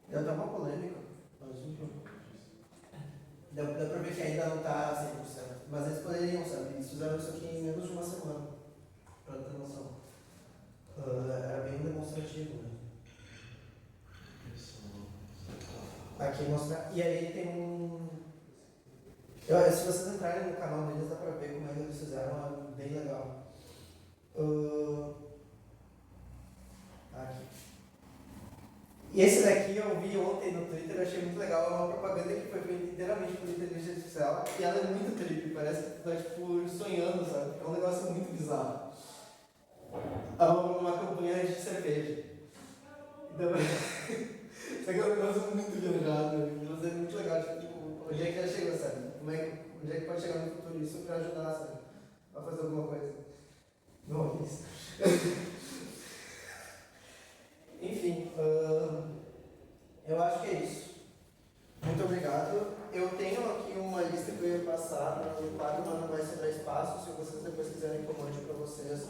Deu até uma polêmica, mas enfim. Dá pra ver que ainda não está 100%, mas eles poderiam, sabe? Eles fizeram isso aqui em menos de uma semana, pra ter noção. Era bem demonstrativo, né? Aqui mostra. E aí tem Se vocês entrarem no canal deles, dá pra ver como é que eles fizeram, é bem legal. Aqui. E esse daqui eu vi ontem no Twitter, eu achei muito legal, é uma propaganda que foi feita inteiramente por inteligência artificial, e ela é muito trip, parece que tu tá tipo sonhando, sabe? É um negócio muito bizarro. É uma campanha de cerveja. Então, só que é um negócio muito viajado, mas é muito legal, tipo, onde é que já chegou, sabe? Onde é que pode chegar no futuro isso pra ajudar, sabe? A fazer alguma coisa. Não é isso. Enfim, eu acho que é isso. Muito obrigado. Eu tenho aqui uma lista que eu ia passar no quadro Mano Vai Sobrar Espaço, se vocês depois quiserem que eu mande para vocês,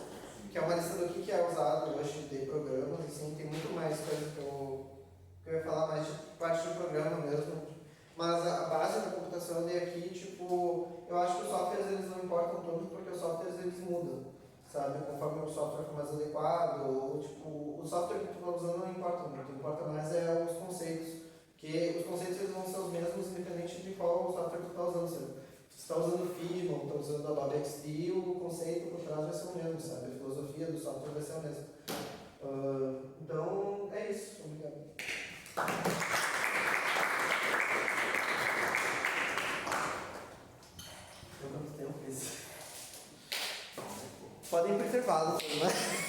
que é uma lista do que é usado hoje de programas, assim, tem muito mais coisas que eu ia falar mais de parte do programa mesmo. Mas a base da computação é aqui, tipo, eu acho que os softwares eles não importam tanto porque os softwares eles mudam, sabe? Conforme o software for mais adequado, ou tipo, o software que tu está usando não importa muito, o que importa mais é os conceitos. Porque os conceitos eles vão ser os mesmos independente de qual software tu está usando, sabe? Se tu está usando Figma ou está usando Adobe XD, o conceito por trás vai ser o mesmo, sabe? A filosofia do software vai ser a mesma. Então, é isso. Obrigado. Deu quanto tempo isso? Podem ir pro intervalo, né?